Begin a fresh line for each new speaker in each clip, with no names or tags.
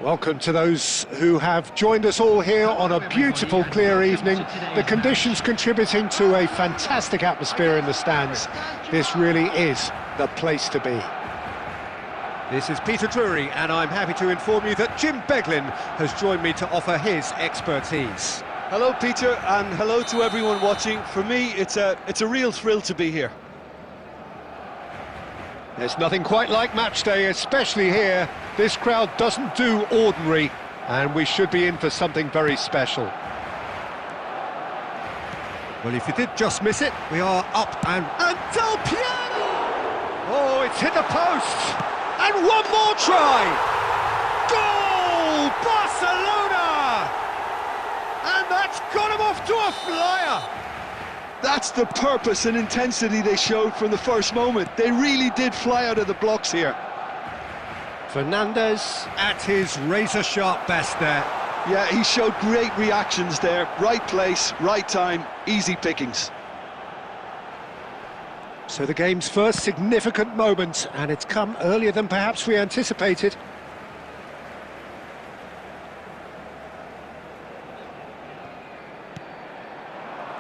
Welcome to those who have joined us all here on a beautiful, clear evening. The conditions contributing to a fantastic atmosphere in the stands. This really is the place to be. This is Peter Drury, and I'm happy to inform you that Jim Beglin has joined me to offer his expertise.
Hello, Peter, and hello to everyone watching. For me, it's a real thrill to be here.
There's nothing quite like match day, especially here. This crowd doesn't do ordinary, and we should be in for something very special. Well, if you did just miss it, we are up and Del Piero! Oh, it's hit the post! And one more try! Goal! Barcelona! And that's got him off to a flyer!
That's the purpose and intensity they showed from the first moment. They really did fly out of the blocks here.
Fernandes at his razor-sharp best there.
Yeah, he showed great reactions there. Right place, right time, easy pickings.
So the game's first significant moment, and it's come earlier than perhaps we anticipated.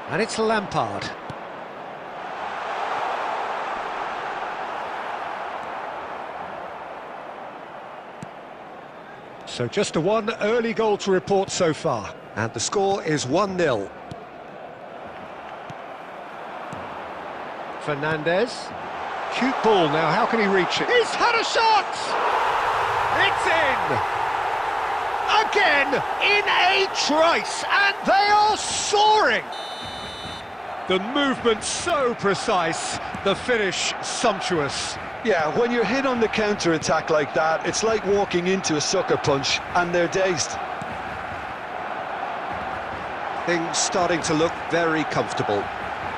And it's Lampard. So just one early goal to report so far, and the score is 1-0. Fernandes. Cute ball now, how can he reach it? He's had a shot! It's in! Again, in a trice, and they are soaring! The movement so precise, the finish sumptuous.
Yeah, when you're hit on the counter-attack like that, it's like walking into a sucker punch, and they're dazed.
Things starting to look very comfortable.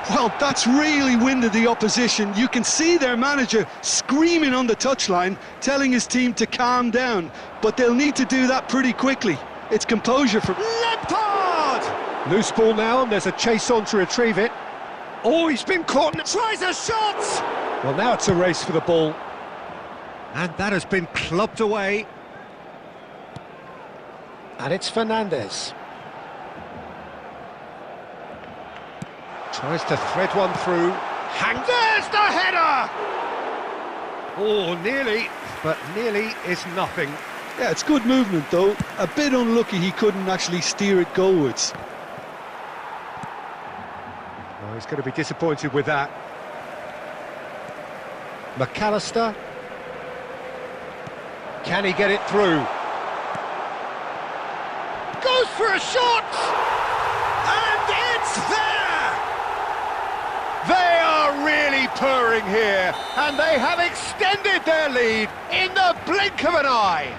Well, that's really winded the opposition. You can see their manager screaming on the touchline, telling his team to calm down, but they'll need to do that pretty quickly. It's composure for
Lampard! Loose ball now, and there's a chase on to retrieve it. Oh, he's been caught and tries a shot! Well, now it's a race for the ball. And that has been clubbed away. And it's Fernandes. Tries to thread one through. There's the header! Oh, nearly, but nearly is nothing.
Yeah, it's good movement, though. A bit unlucky he couldn't actually steer it goalwards.
Oh, he's going to be disappointed with that. McAllister. Can he get it through? Goes for a shot! And it's there! They are really purring here, and they have extended their lead in the blink of an eye.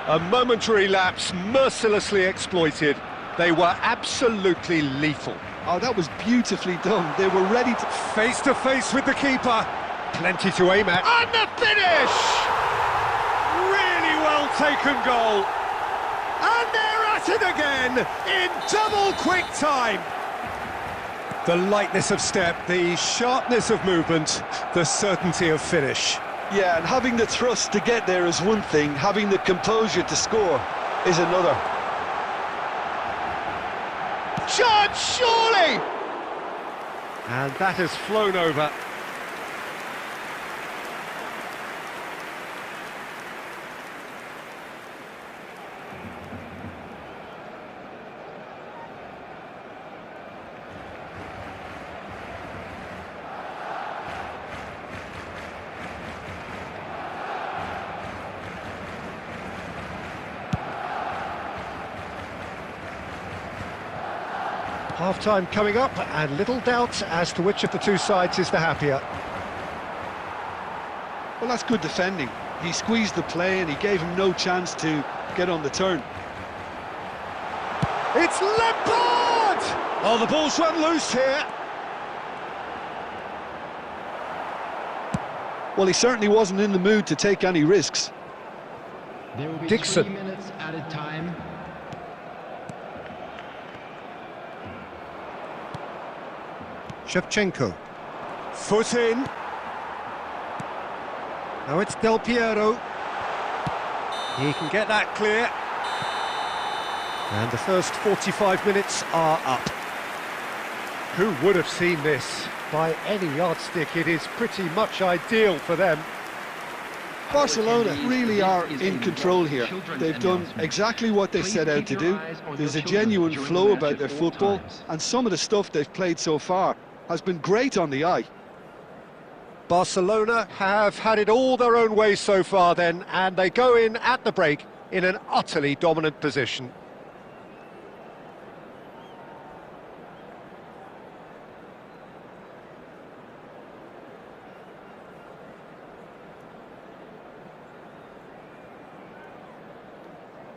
A momentary lapse mercilessly exploited. They were absolutely lethal.
Oh, that was beautifully done. They were ready to...
Face to face with the keeper. Plenty to aim at. And the finish! Really well taken goal. And they're at it again in double quick time. The lightness of step, the sharpness of movement, the certainty of finish.
Yeah, and having the thrust to get there is one thing, having the composure to score is another.
Chance, surely! And that has flown over. Half-time coming up, and little doubt as to which of the two sides is the happier.
Well, that's good defending. He squeezed the play and he gave him no chance to get on the turn.
It's Lampard! Oh, the ball's run loose here.
Well, he certainly wasn't in the mood to take any risks.
There will be
Dixon.
3 minutes added time.
Shevchenko. Foot in. Now it's Del Piero. He can get that clear. And the first 45 minutes are up. Who would have seen this? By any yardstick, it is pretty much ideal for them.
Barcelona really are in control here. They've done exactly what they set out to do. There's a genuine flow about their football, and some of the stuff they've played so far has been great on the eye.
Barcelona have had it all their own way so far then, and they go in at the break in an utterly dominant position.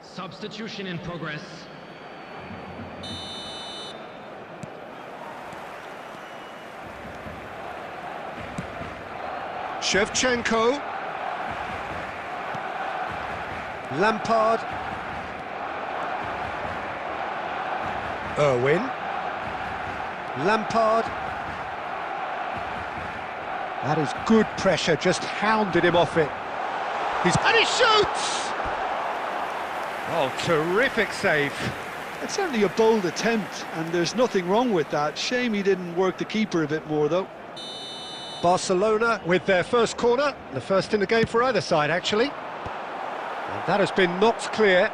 Substitution in progress.
Shevchenko. Lampard. Irwin. Lampard. That is good pressure, just hounded him off it. And he shoots! Oh, terrific save.
It's certainly a bold attempt, and there's nothing wrong with that. Shame he didn't work the keeper a bit more, though.
Barcelona with their first corner, the first in the game for either side, actually. And that has been knocked clear.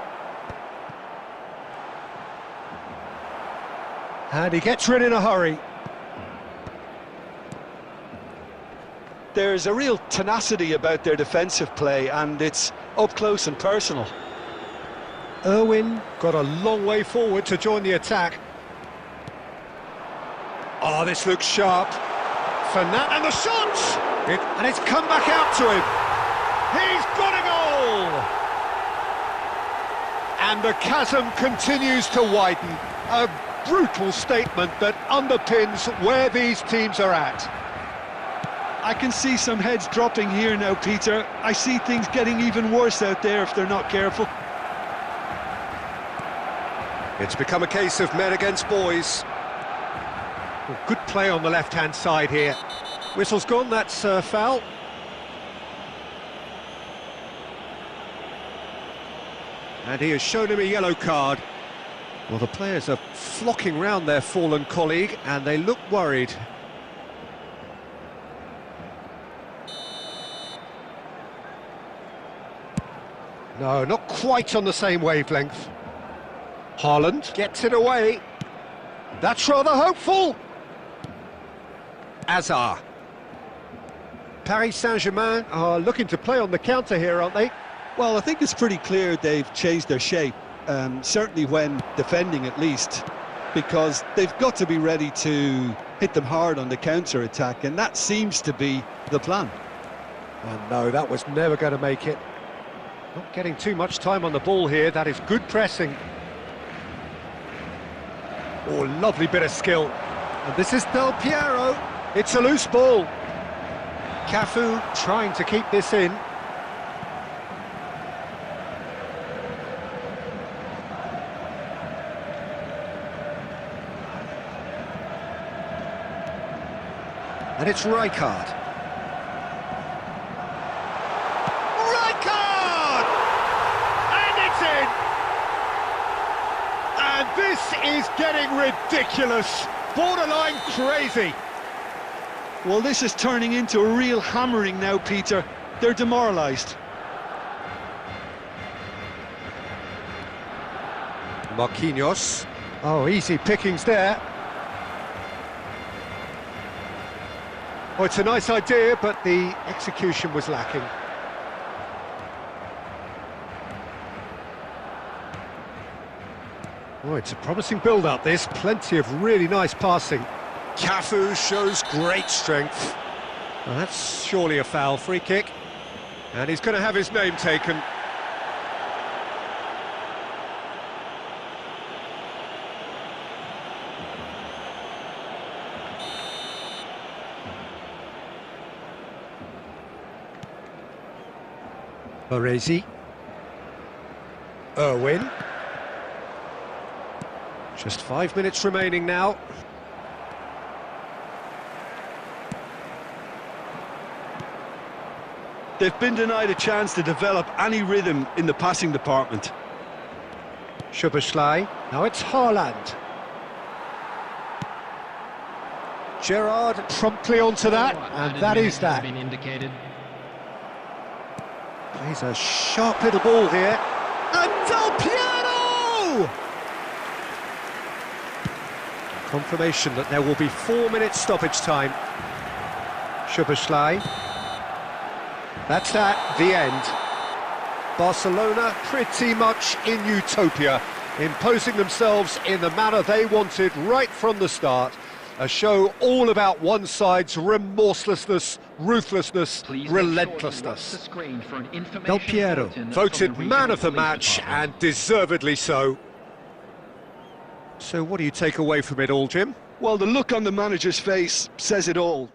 And he gets rid in a hurry.
There's a real tenacity about their defensive play, and it's up close and personal.
Irwin got a long way forward to join the attack. Oh, this looks sharp. And the shot! And it's come back out to him. He's got a goal! And the chasm continues to widen. A brutal statement that underpins where these teams are at.
I can see some heads dropping here now, Peter. I see things getting even worse out there if they're not careful.
It's become a case of men against boys. Well, good play on the left-hand side here. Whistle's gone, that's foul. And he has shown him a yellow card. Well, the players are flocking round their fallen colleague, and they look worried. No, not quite on the same wavelength. Haaland gets it away. That's rather hopeful. Hazard. Paris Saint-Germain are looking to play on the counter here, aren't they?
Well, I think it's pretty clear they've changed their shape, certainly when defending at least, because they've got to be ready to hit them hard on the counter-attack, and that seems to be the plan.
And no, that was never going to make it. Not getting too much time on the ball here, that is good pressing. Oh, lovely bit of skill. And this is Del Piero. It's a loose ball. Cafu trying to keep this in. And it's Rijkaard. Rijkaard! And it's in! And this is getting ridiculous. Borderline crazy.
Well, this is turning into a real hammering now, Peter. They're demoralised.
Marquinhos. Oh, easy pickings there. Oh, it's a nice idea, but the execution was lacking. Oh, it's a promising build-up, this. Plenty of really nice passing. Cafu shows great strength. Well, that's surely a foul. Free kick. And he's going to have his name taken. Baresi. Irwin. Just 5 minutes remaining now.
They've been denied a chance to develop any rhythm in the passing department.
Szoboszlai. Now it's Haaland. Gerrard promptly onto that, and that is that.
Been indicated.
Plays a sharp little ball here. And Del Piero! Confirmation that there will be 4 minutes stoppage time. Szoboszlai. That's that, the end. Barcelona pretty much in utopia, imposing themselves in the manner they wanted right from the start. A show all about one side's remorselessness, ruthlessness, relentlessness. Del Piero, voted man of the match, and deservedly so. So what do you take away from it all, Jim?
Well, the look on the manager's face says it all.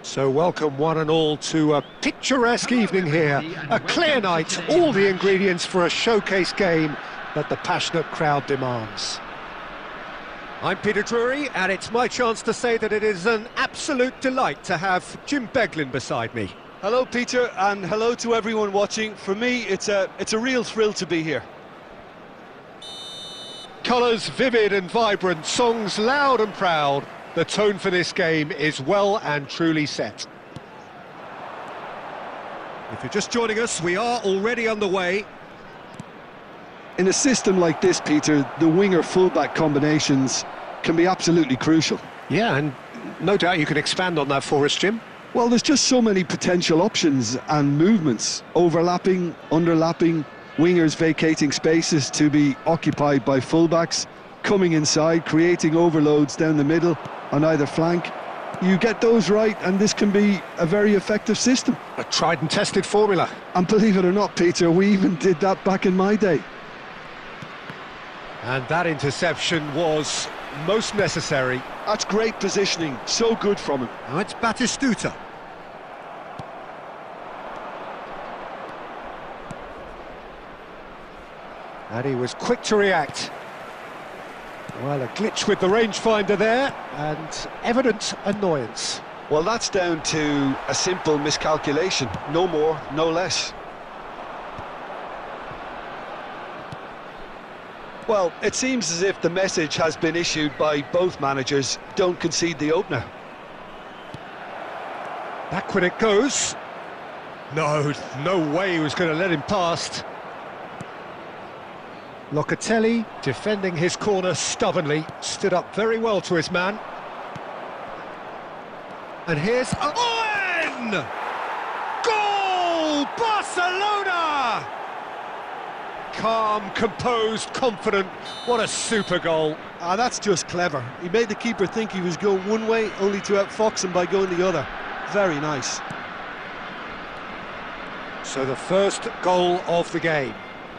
So welcome one and all to a picturesque evening here. A clear night, all the ingredients for a showcase game that the passionate crowd demands. I'm Peter Drury, and it's my chance to say that it is an absolute delight to have Jim Beglin beside me.
Hello, Peter, and hello to everyone watching. For me, it's a real thrill to be here.
Colours vivid and vibrant, songs loud and proud. The tone for this game is well and truly set. If you're just joining us, we are already underway.
In a system like this, Peter, the winger-fullback combinations can be absolutely crucial.
Yeah, and no doubt you can expand on that for us, Jim.
Well, there's just so many potential options and movements, overlapping, underlapping, wingers vacating spaces to be occupied by fullbacks, coming inside, creating overloads down the middle on either flank. You get those right and this can be a very effective system.
A tried and tested formula.
And believe it or not, Peter, we even did that back in my day.
And that interception was most necessary.
That's great positioning, so good from him.
Now it's Batistuta. And he was quick to react. Well, a glitch with the rangefinder there, and evident annoyance.
Well, that's down to a simple miscalculation. No more, no less. Well, it seems as if the message has been issued by both managers: don't concede the opener.
Back when it goes. No way he was going to let him past. Locatelli, defending his corner stubbornly, stood up very well to his man. And here's Owen! Goal! Barcelona! Calm, composed, confident. What a super goal.
That's just clever. He made the keeper think he was going one way, only to outfox him by going the other. Very nice.
So the first goal of the game.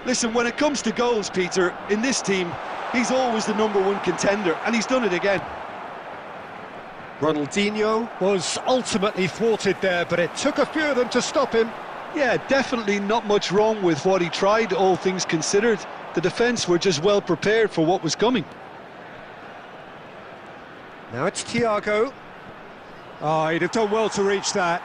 Listen, when it comes to goals, Peter, in this team, he's always the #1 contender, and he's done it again.
Ronaldinho was ultimately thwarted there, but it took a few of them to stop him.
Yeah, definitely not much wrong with what he tried, all things considered. The defence were just well prepared for what was coming.
Now it's Thiago. Oh, he'd have done well to reach that.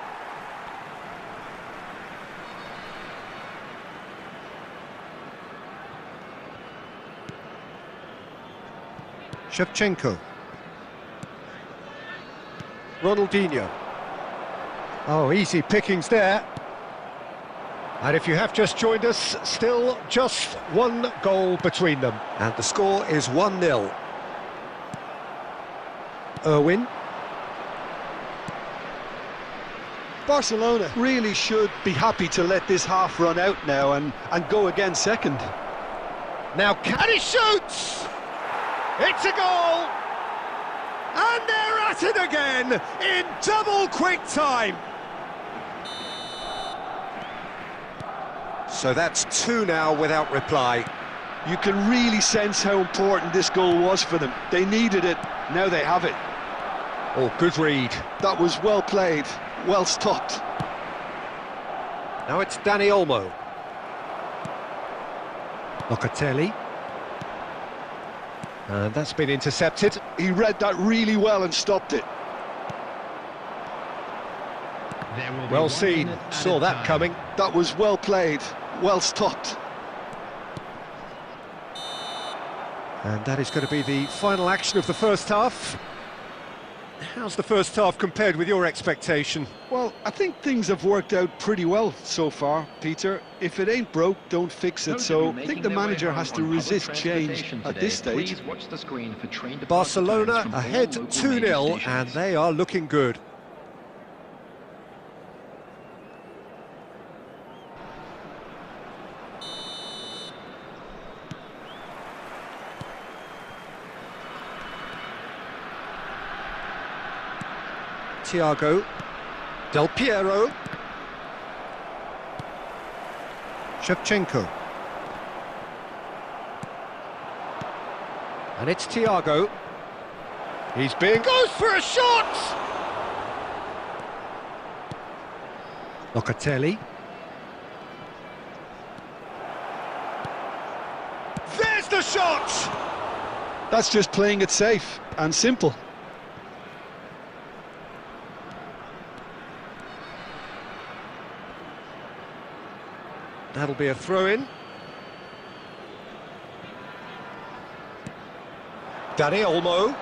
Shevchenko. Ronaldinho. Oh, easy pickings there. And if you have just joined us, still just one goal between them. And the score is 1-0. Irwin.
Barcelona really should be happy to let this half run out now and go again second.
Now, and he shoots! It's a goal! And they're at it again in double quick time. So that's 2 now without reply.
You can really sense how important this goal was for them. They needed it, now they have it.
Oh, good read.
That was well played, well stopped.
Now it's Dani Olmo. Locatelli. And that's been intercepted.
He read that really well and stopped it.
There will be
Well
1
seen,
minute added
saw that
time.
coming.
That was well played, well stopped.
And that is going to be the final action of the first half. How's the first half compared with your expectation?
Well, I think things have worked out pretty well so far, Peter. If it ain't broke, don't fix it.
Those
So
of you
I think
making
the
their way
manager
home
has to
on public
resist change
transportation
at this
today,
stage.
Please watch the screen for train departure
Barcelona
times from all
ahead
local
2-0,
major
and
stations.
they are looking good. Thiago, Del Piero, Shevchenko, and it's Thiago. Goes for a shot. Locatelli. There's the shot.
That's just playing it safe and simple.
That'll be a throw-in. Dani Olmo.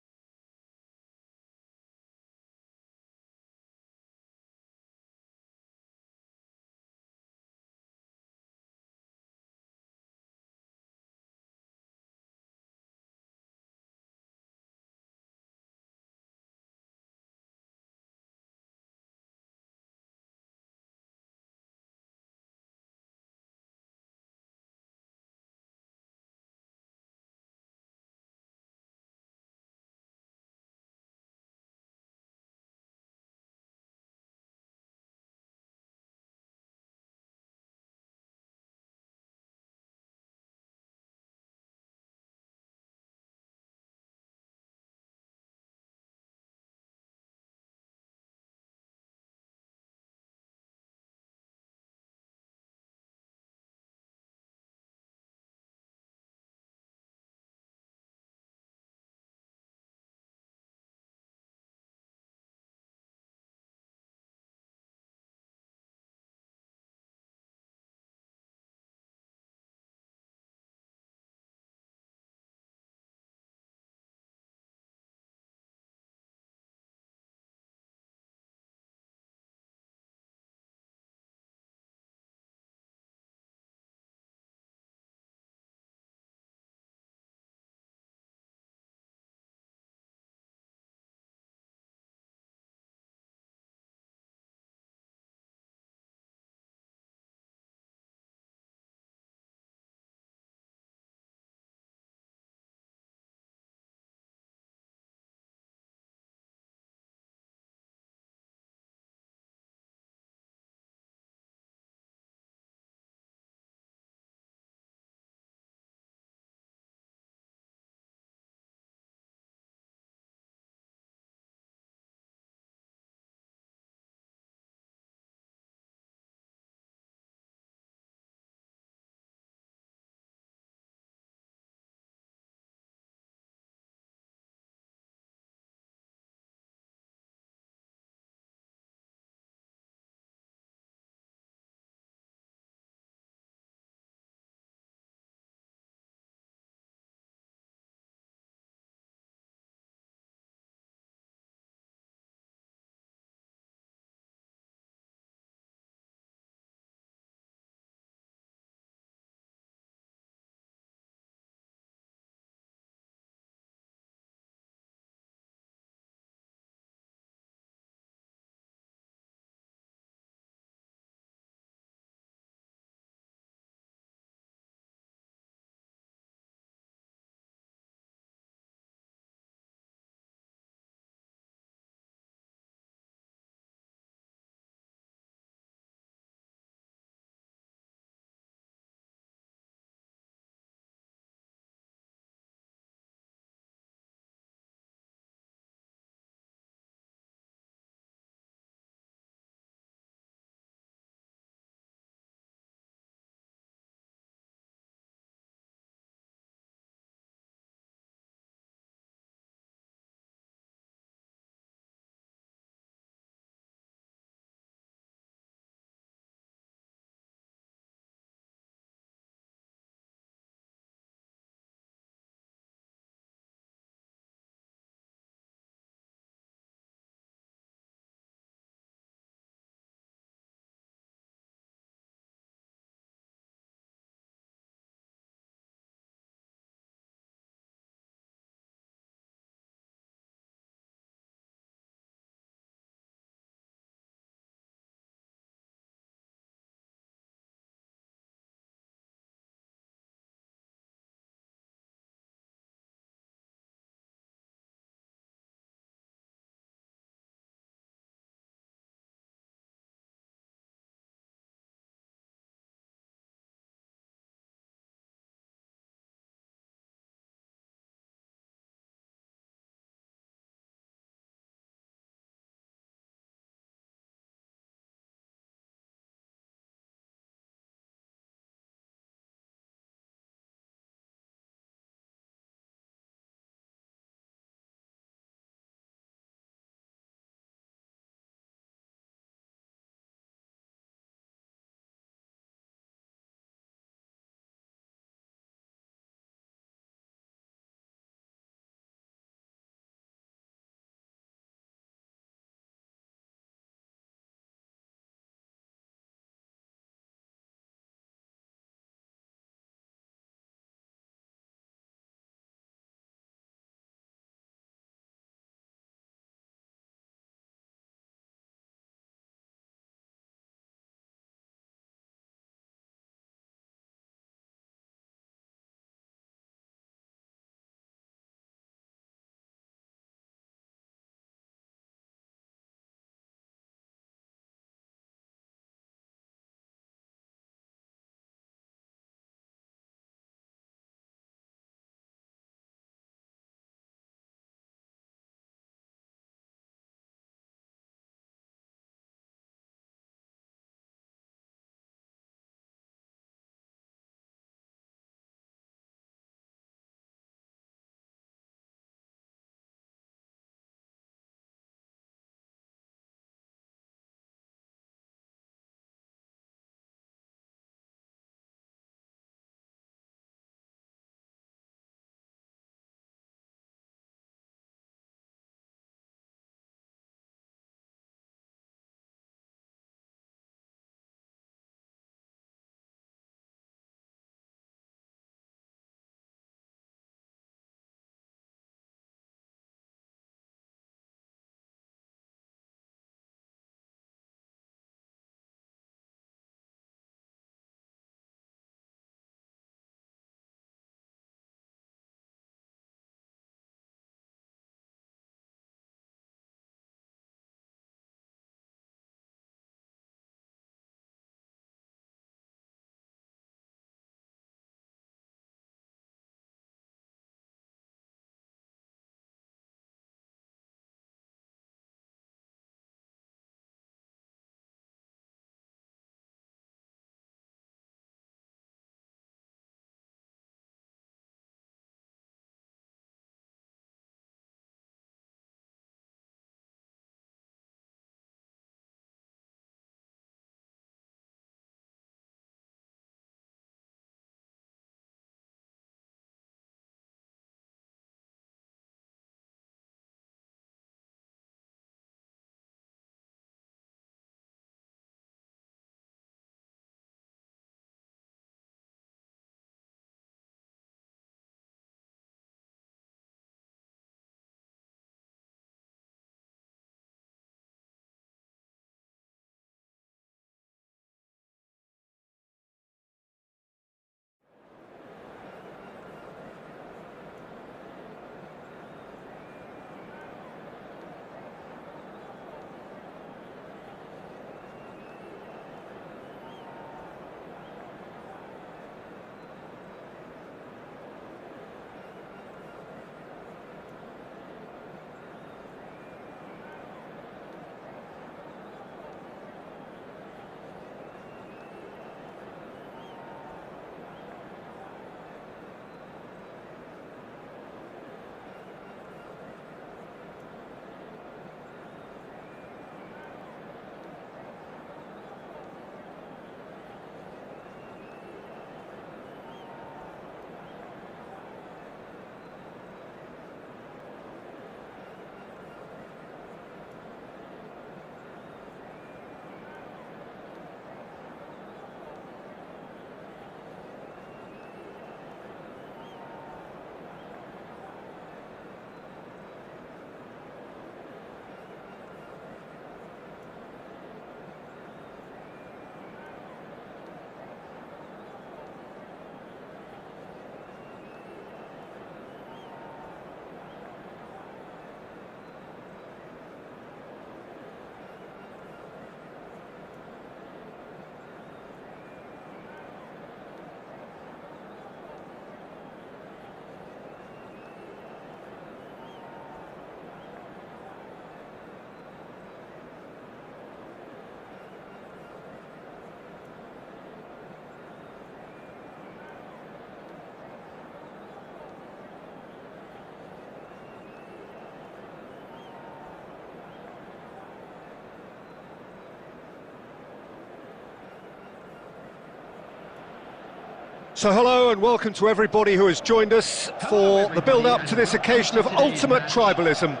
So hello and welcome to everybody who has joined us for the build-up to this occasion of ultimate tribalism.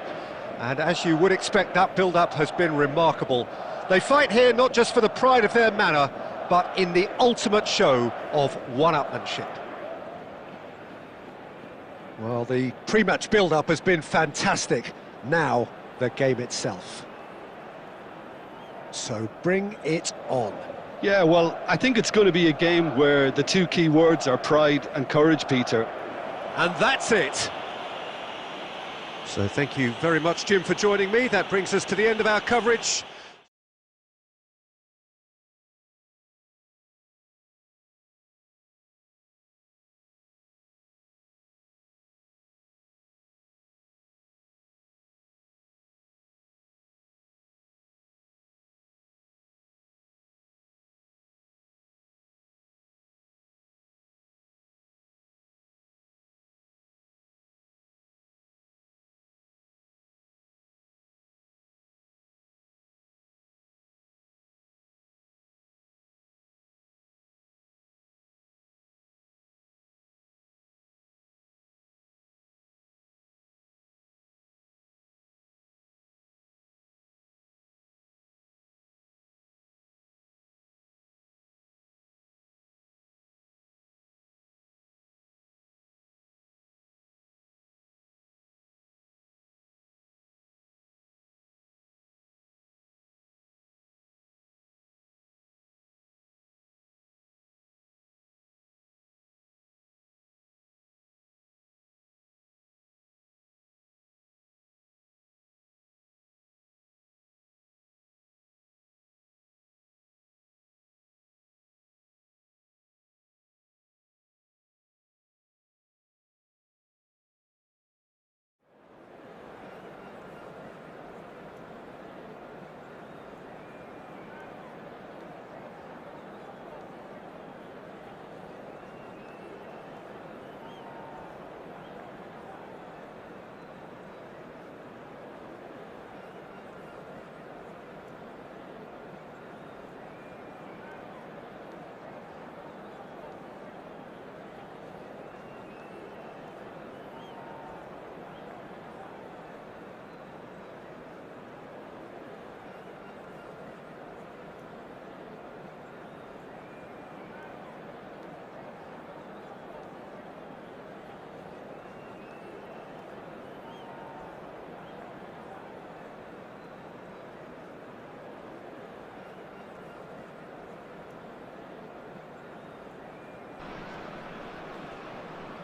And as you would expect, that build-up has been remarkable. They fight here not just for the pride of their manor, but in the ultimate show of one-upmanship. Well, the pre-match build-up has been fantastic. Now, the game itself. So bring it on.
Yeah, well, I think it's going to be a game where the two key words are pride and courage, Peter.
And that's it. So thank you very much, Jim, for joining me. That brings us to the end of our coverage.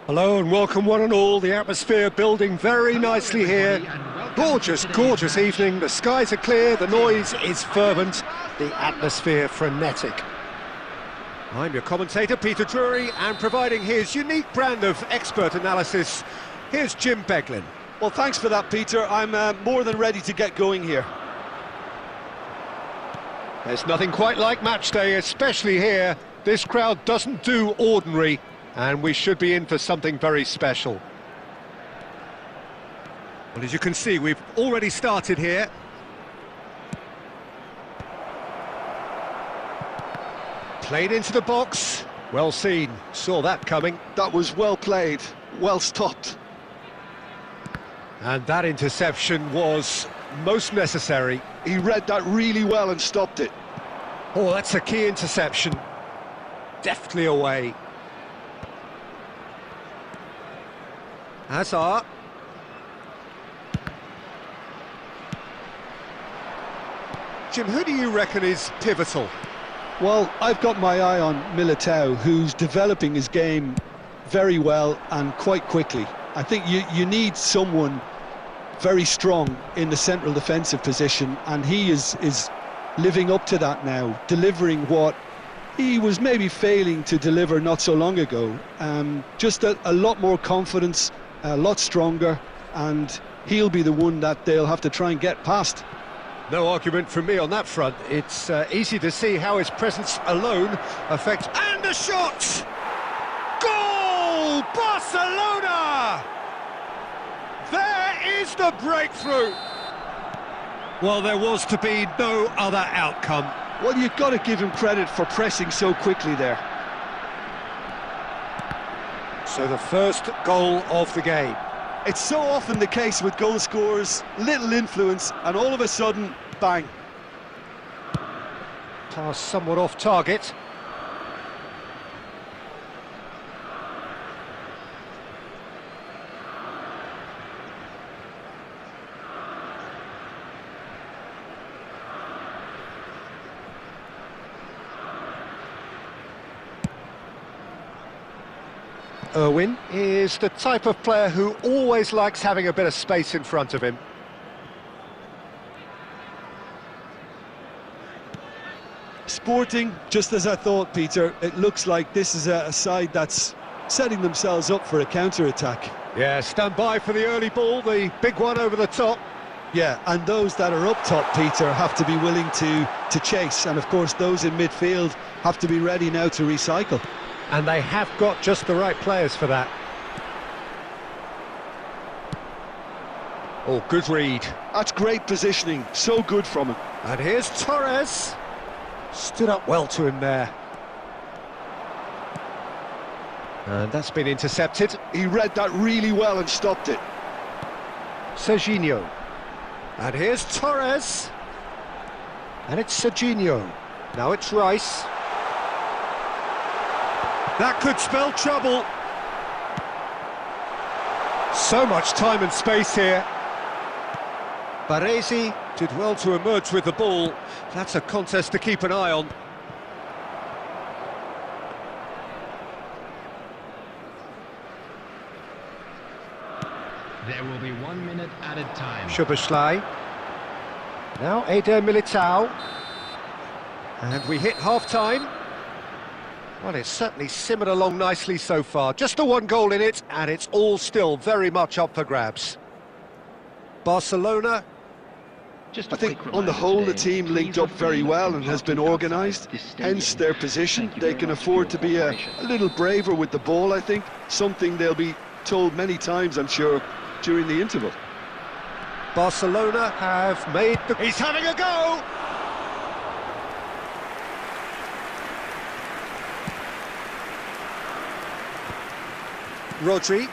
Hello and welcome one and all. The atmosphere building very nicely here. Gorgeous, gorgeous evening. The skies are clear, the noise is fervent, the atmosphere frenetic. I'm your commentator, Peter Drury, and providing his unique brand of expert analysis, here's Jim Beglin.
Well, thanks for that, Peter. I'm more than ready to get going here.
There's nothing quite like match day, especially here. This crowd doesn't do ordinary, and we should be in for something very special. Well, as you can see, we've already started here. Played into the box. Well seen. Saw that coming.
That was well played, well stopped.
And that interception was most necessary.
He read that really well and stopped it.
Oh, that's a key interception. Deftly away. Hazard. Jim, who do you reckon is pivotal?
Well, I've got my eye on Militao, who's developing his game very well and quite quickly. I think you need someone very strong in the central defensive position, and he is living up to that now, delivering what he was maybe failing to deliver not so long ago. Just a lot more confidence, a lot stronger, and he'll be the one that they'll have to try and get past.
No argument from me on that front. It's easy to see how his presence alone affects... And a shot! Goal! Barcelona! There is the breakthrough! Well, there was to be no other outcome.
Well, you've got to give him credit for pressing so quickly there.
So the first goal of the game.
It's so often the case with goal scorers, little influence, and all of a sudden, bang.
Pass somewhat off target. Irwin is the type of player who always likes having a bit of space in front of him.
Sporting, just as I thought, Peter, it looks like this is a side that's setting themselves up for a counter-attack.
Yeah, stand by for the early ball, the big one over the top.
Yeah, and those that are up top, Peter, have to be willing to chase, and of course those in midfield have to be ready now to recycle.
And they have got just the right players for that. Oh, good read.
That's great positioning, so good from him.
And here's Torres. Stood up well to him there. And that's been intercepted.
He read that really well and stopped it.
Serginho. And here's Torres. And it's Serginho. Now it's Rice. That could spell trouble. So much time and space here. Baresi did well to emerge with the ball. That's a contest to keep an eye on.
There will be 1 minute added time.
Szoboszlai. Now Eder Militao. And we hit half-time. Well, it's certainly simmered along nicely so far. Just the one goal in it, and it's all still very much up for grabs. Barcelona.
Just
I think on the whole the team linked up very well and has been organised, hence their position. They can afford to be a little braver with the ball, I think, something they'll be told many times, I'm sure, during the interval.
Barcelona have made the... He's having a go! Rodri.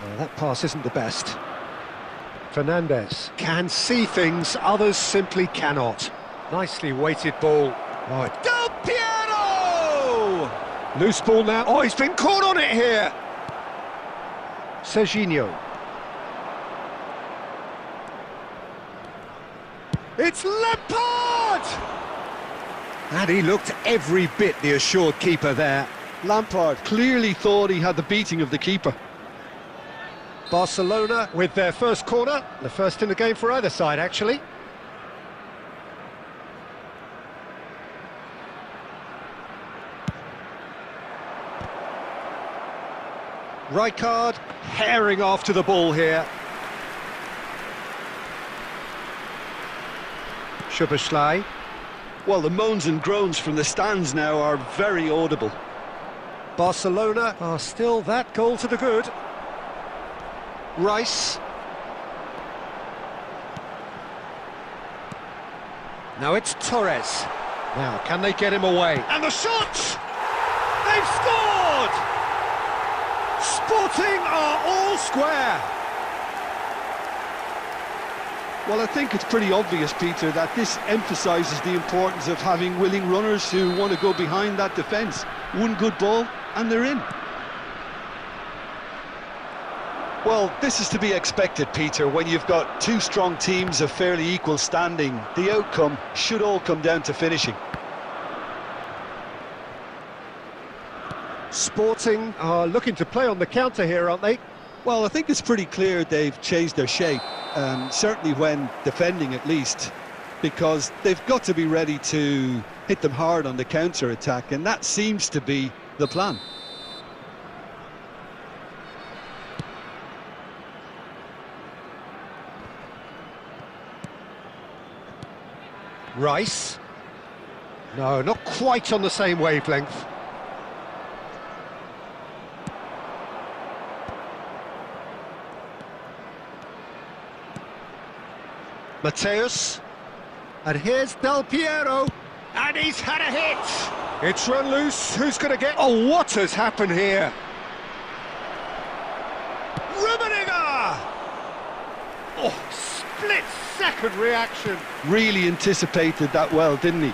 Well, that pass isn't the best. Fernandez can see things others simply cannot. Nicely weighted ball. Oh, Del Piero! Loose ball now. Oh, he's been caught on it here. Serginho. It's Lampard! And he looked every bit the assured keeper there.
Lampard clearly thought he had the beating of the keeper.
Barcelona with their first corner, the first in the game for either side, actually. Rijkaard herring after the ball here. Szoboszlai.
Well, the moans and groans from the stands now are very audible.
Barcelona are still that goal to the good. Rice. Now it's Torres. Now, can they get him away? And the shot! They've scored! Sporting are all square.
Well, I think it's pretty obvious, Peter, that this emphasises the importance of having willing runners who want to go behind that defence. One good ball, and they're in. Well, this is to be expected, Peter, when you've got two strong teams of fairly equal standing. The outcome should all come down to finishing.
Sporting are looking to play on the counter here, aren't they?
Well, I think it's pretty clear they've changed their shape, certainly when defending at least, because they've got to be ready to hit them hard on the counter-attack, and that seems to be the plan.
Rice. No, not quite on the same wavelength. Mateus. And here's Del Piero. And he's had a hit! It's run loose. Who's going to get... Oh, what has happened here? Rummenigge! Oh, split-second reaction.
Really anticipated that well, didn't he?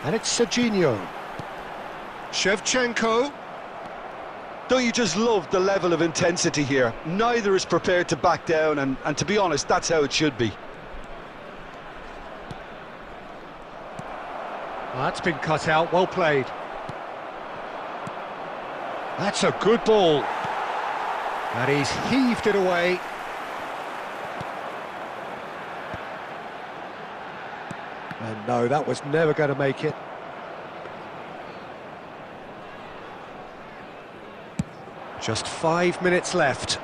And it's Serginho. Shevchenko.
Don't you just love the level of intensity here? Neither is prepared to back down, and to be honest, that's how it should be.
Oh, that's been cut out, well played. That's a good ball. And he's heaved it away. And no, that was never going to make it. Just 5 minutes left.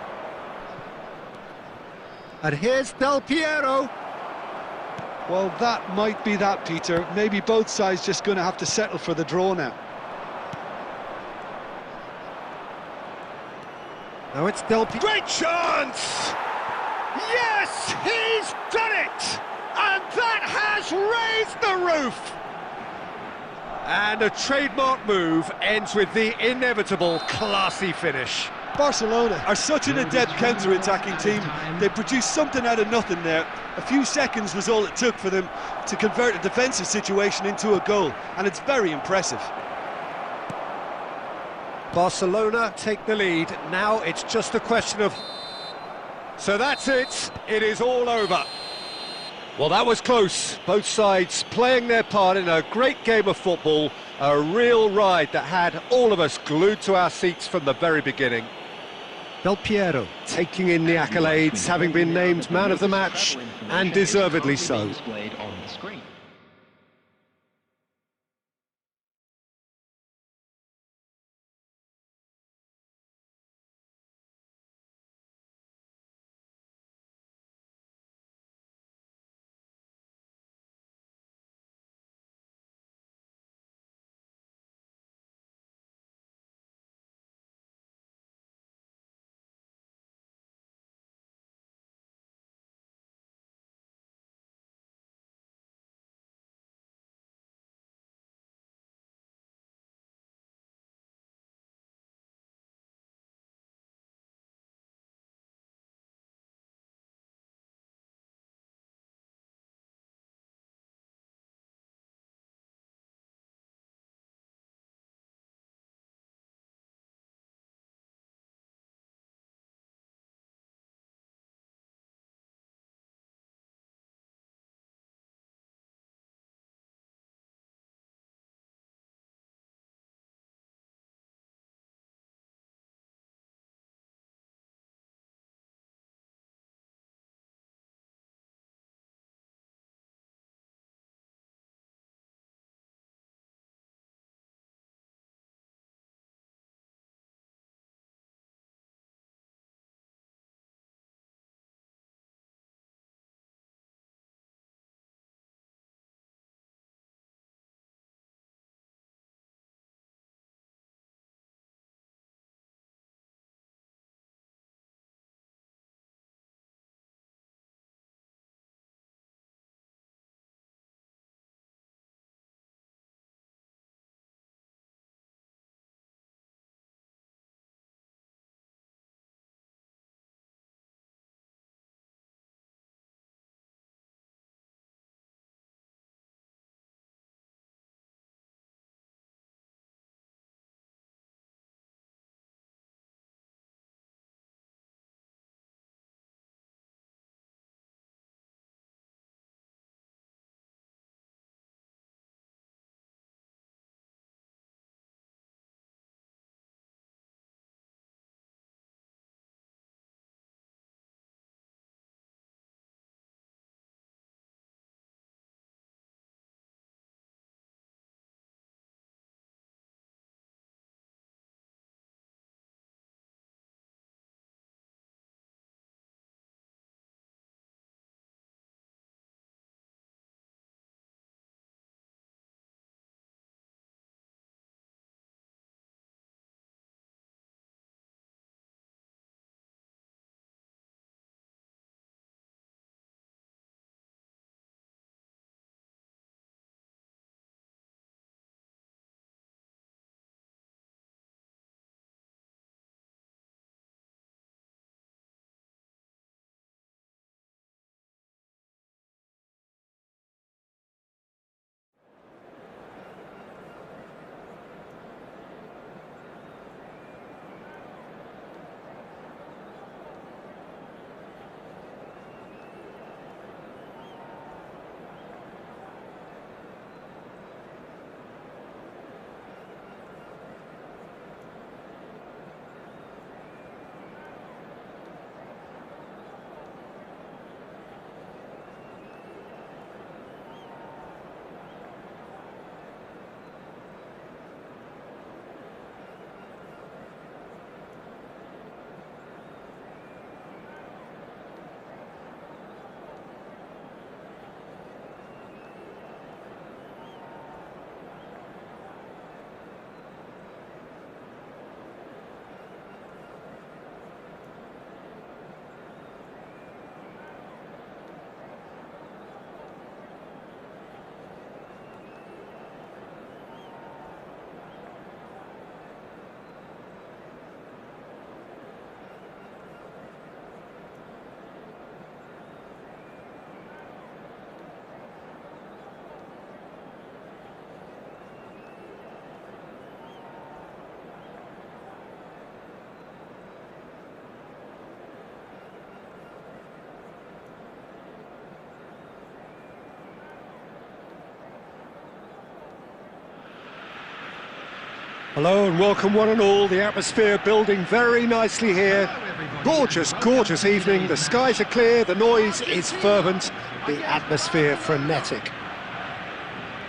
And here's Del Piero.
Well, that might be that, Peter. Maybe both sides just going to have to settle for the draw now.
Now it's Del Piero. Great chance! Yes, he's done it! And that has raised the roof! And a trademark move ends with the inevitable classy finish.
Barcelona are such an adept counter-attacking team. They produced something out of nothing there. A few seconds was all it took for them to convert a defensive situation into a goal, and it's very impressive.
Barcelona take the lead. Now it's just a question of... So that's it. It is all over. Well, that was close. Both sides playing their part in a great game of football. A real ride that had all of us glued to our seats from the very beginning. Del Piero taking in the accolades, having been named man of the match, and deservedly so. Hello and welcome one and all. The atmosphere building very nicely here. Gorgeous, gorgeous evening. The skies are clear, the noise is fervent, the atmosphere frenetic.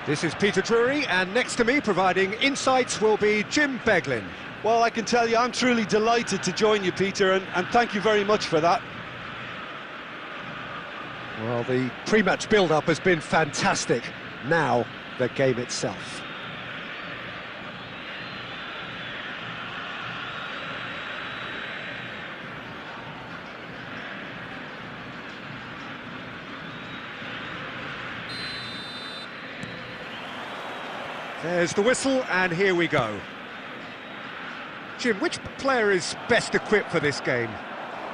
This is Peter Drury, and next to me providing insights will be Jim Beglin.
Well, I can tell you I'm truly delighted to join you, Peter, and thank you very much for that.
Well, the pre-match build-up has been fantastic. Now, the game itself. There's the whistle, and here we go. Jim, which player is best equipped for this game?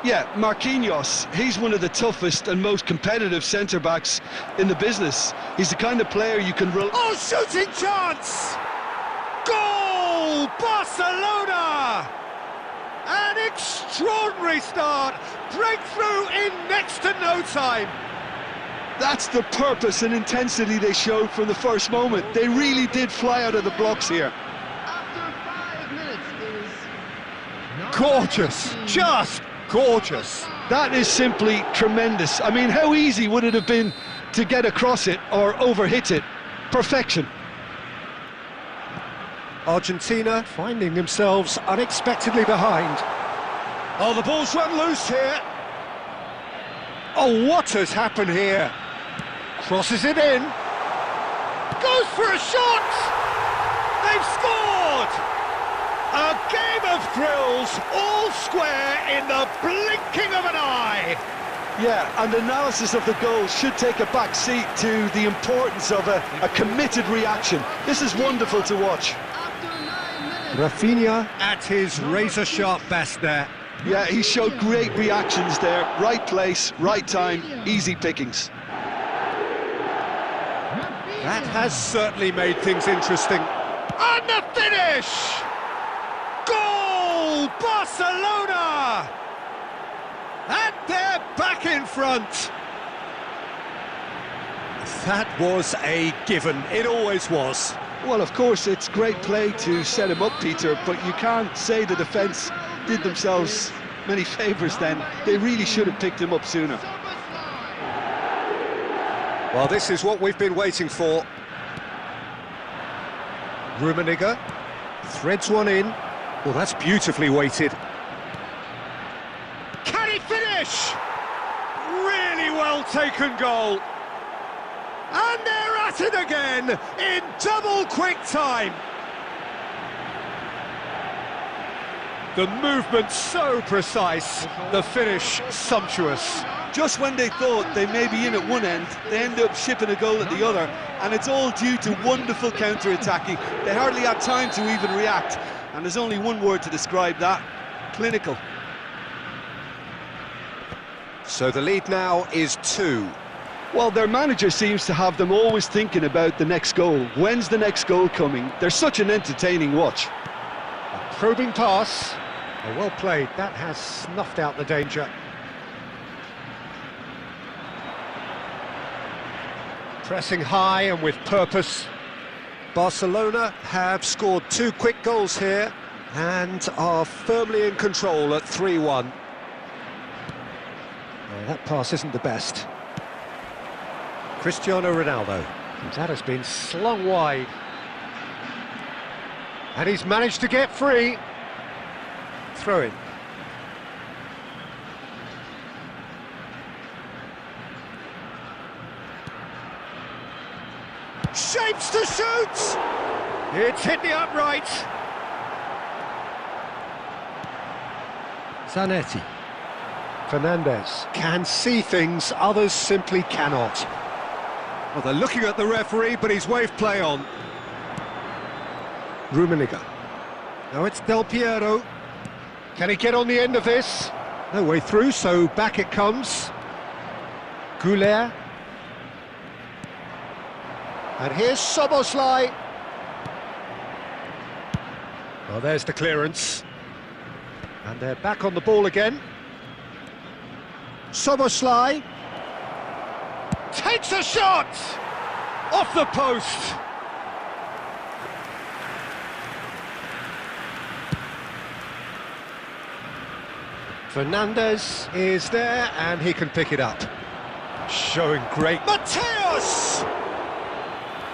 Yeah, Marquinhos. He's one of the toughest and most competitive centre-backs in the business. He's the kind of player you can...
Oh, shooting chance! Goal! Barcelona! An extraordinary start. Breakthrough in next to no time.
That's the purpose and intensity they showed from the first moment. They really did fly out of the blocks here.
Gorgeous, just gorgeous.
That is simply tremendous. I mean, how easy would it have been to get across it or overhit it? Perfection.
Argentina finding themselves unexpectedly behind. Oh, the ball's run loose here. Oh, what has happened here? Crosses it in. Goes for a shot! They've scored! A game of thrills, all square in the blinking of an eye.
Yeah, and analysis of the goal should take a back seat to the importance of a committed reaction. This is wonderful to watch.
Rafinha at his razor-sharp best there.
Yeah, he showed great reactions there. Right place, right time, easy pickings.
That has certainly made things interesting. And the finish! Goal! Barcelona! And they're back in front. That was a given. It always was.
Well, of course, it's great play to set him up, Peter, but you can't say the defence did themselves many favours then. They really should have picked him up sooner.
Well, this is what we've been waiting for. Rummenigge threads one in. Well, that's beautifully weighted. Can he finish? Really well taken goal. And they're at it again in double quick time. The movement so precise, the finish sumptuous.
Just when they thought they may be in at one end, they end up shipping a goal at the other, and it's all due to wonderful counter-attacking. They hardly had time to even react, and there's only one word to describe that: clinical.
So the lead now is 2.
Well, their manager seems to have them always thinking about the next goal. When's the next goal coming? They're such an entertaining watch.
A probing pass. Oh, well played. That has snuffed out the danger. Pressing high and with purpose. Barcelona have scored 2 quick goals here and are firmly in control at 3-1. Oh, that pass isn't the best. Cristiano Ronaldo. That has been slung wide. And he's managed to get free. Throw in. Shapes to shoot! It's hit the upright. Zanetti. Fernandez can see things others simply cannot. Well, they're looking at the referee, but he's waved play on. Rummenigge. Now it's Del Piero. Can he get on the end of this? No way through, so back it comes. Goulet. And here's Soboslai. Well, there's the clearance. And they're back on the ball again. Soboslai. Takes a shot! Off the post! Fernandez is there, and he can pick it up. Showing great... Mateus!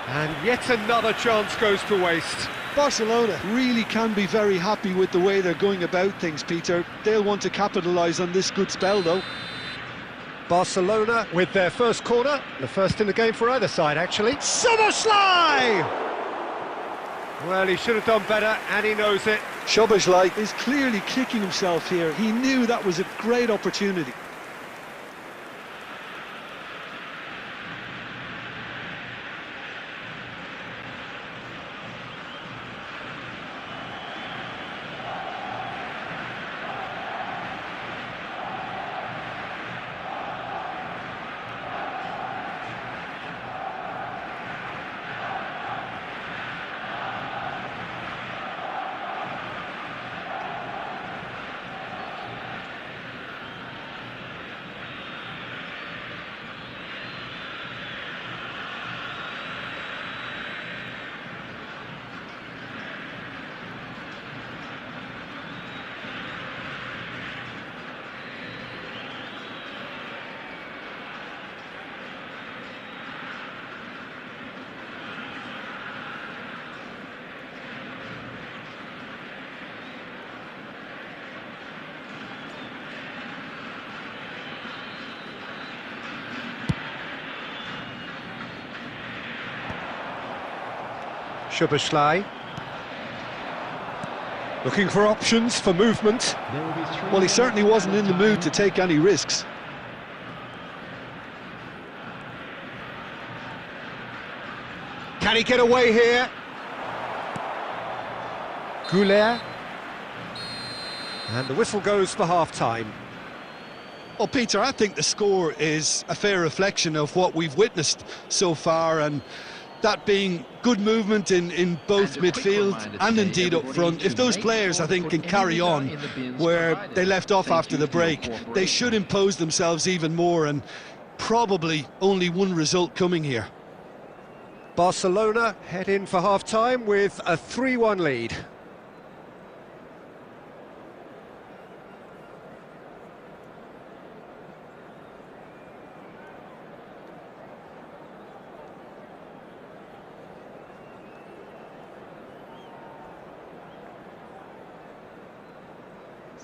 And yet another chance goes to waste.
Barcelona really can be very happy with the way they're going about things, Peter. They'll want to capitalise on this good spell, though.
Barcelona with their first corner, the first in the game for either side, actually. Szoboszlai! Well, he should have done better, and he knows it.
Szoboszlai is clearly kicking himself here. He knew that was a great opportunity.
Szoboszlai looking for options for movement.
Well, he certainly wasn't in the mood to take any risks.
Can he get away here? Goulet. And the whistle goes for half-time.
Well, Peter, I think the score is a fair reflection of what we've witnessed so far, and that being good movement in both midfield and indeed up front. If those players, I think, can carry on where they left off after the break, they should impose themselves even more, and probably only one result coming here.
Barcelona head in for half-time with a 3-1 lead.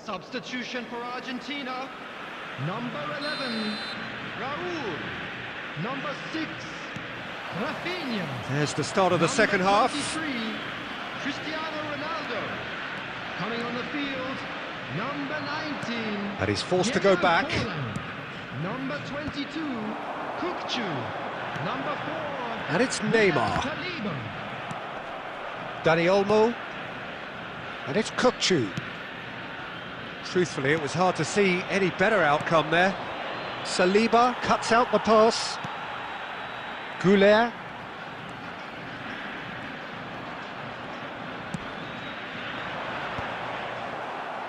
Substitution for Argentina. Number 11, Raúl. Number 6, Rafinha.
There's the start of the second half.
23, Cristiano Ronaldo. Coming on the field, number 19.
And he's forced to go back.
Poland. Number 22, Kukçu. Number 4.
And it's Neymar.
Saliba.
Dani Olmo. And it's Kukçu. Truthfully, it was hard to see any better outcome there. Saliba cuts out the pass. Goulet.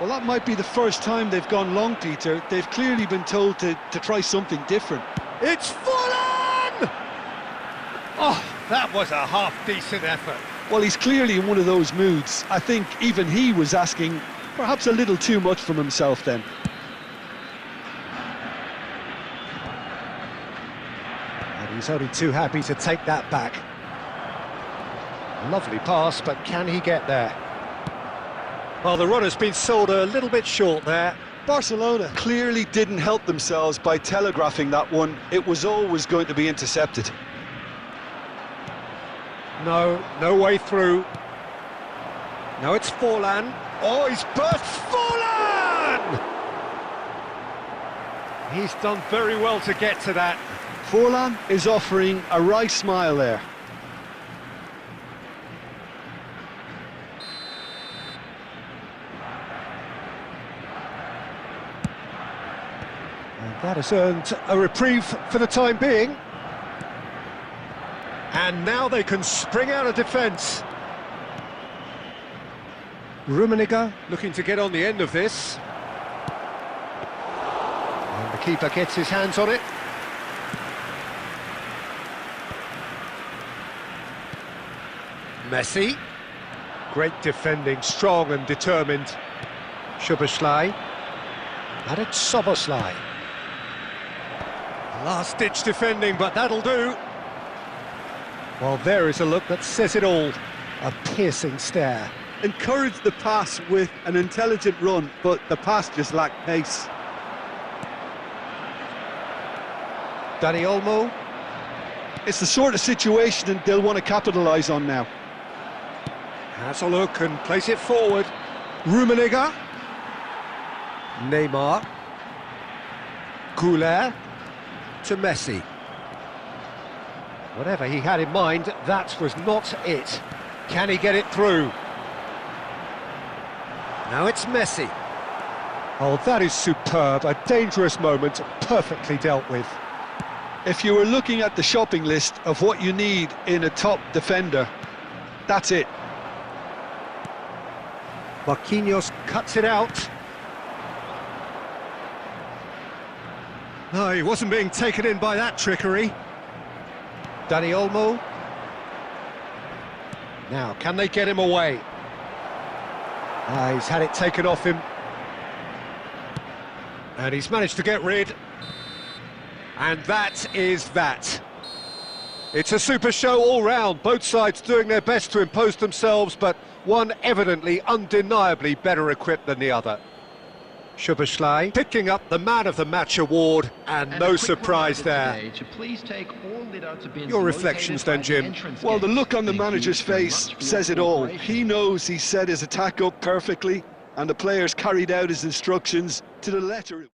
Well, that might be the first time they've gone long, Peter. They've clearly been told to try something different.
It's Fulham! Oh, that was a half-decent effort.
Well, he's clearly in one of those moods. I think even he was asking perhaps a little too much from himself then.
And he's only too happy to take that back. Lovely pass, but can he get there? Well, the runner's been sold a little bit short there.
Barcelona clearly didn't help themselves by telegraphing that one. It was always going to be intercepted.
No way through. Now it's Forlan. Oh, he's burst! Forlan! He's done very well to get to that.
Forlan is offering a wry smile there.
And that has earned a reprieve for the time being. And now they can spring out of defence. Rummenigge looking to get on the end of this. And the keeper gets his hands on it. Messi. Great defending, strong and determined. Szoboszlai. And it's Soboslai. Last-ditch defending, but that'll do. Well, there is a look that says it all. A piercing stare.
Encouraged the pass with an intelligent run, but the pass just lacked pace.
Dani Olmo.
It's the sort of situation they'll want to capitalise on now.
Has a look and plays it forward. Rummenigge. Neymar. Goulet to Messi. Whatever he had in mind, that was not it. Can he get it through? Now it's Messi. Oh, that is superb. A dangerous moment, perfectly dealt with.
If you were looking at the shopping list of what you need in a top defender, that's it.
Marquinhos cuts it out. No, he wasn't being taken in by that trickery. Dani Olmo. Now, can they get him away? He's had it taken off him. And he's managed to get rid. And that is that. It's a super show all round, both sides doing their best to impose themselves, but one evidently, undeniably better equipped than the other. Szoboszlai picking up the Man of the Match award, and no surprise there. Your reflections then, Jim?
Well, the look on the manager's face says it all. He knows he set his attack up perfectly, and the players carried out his instructions to the letter.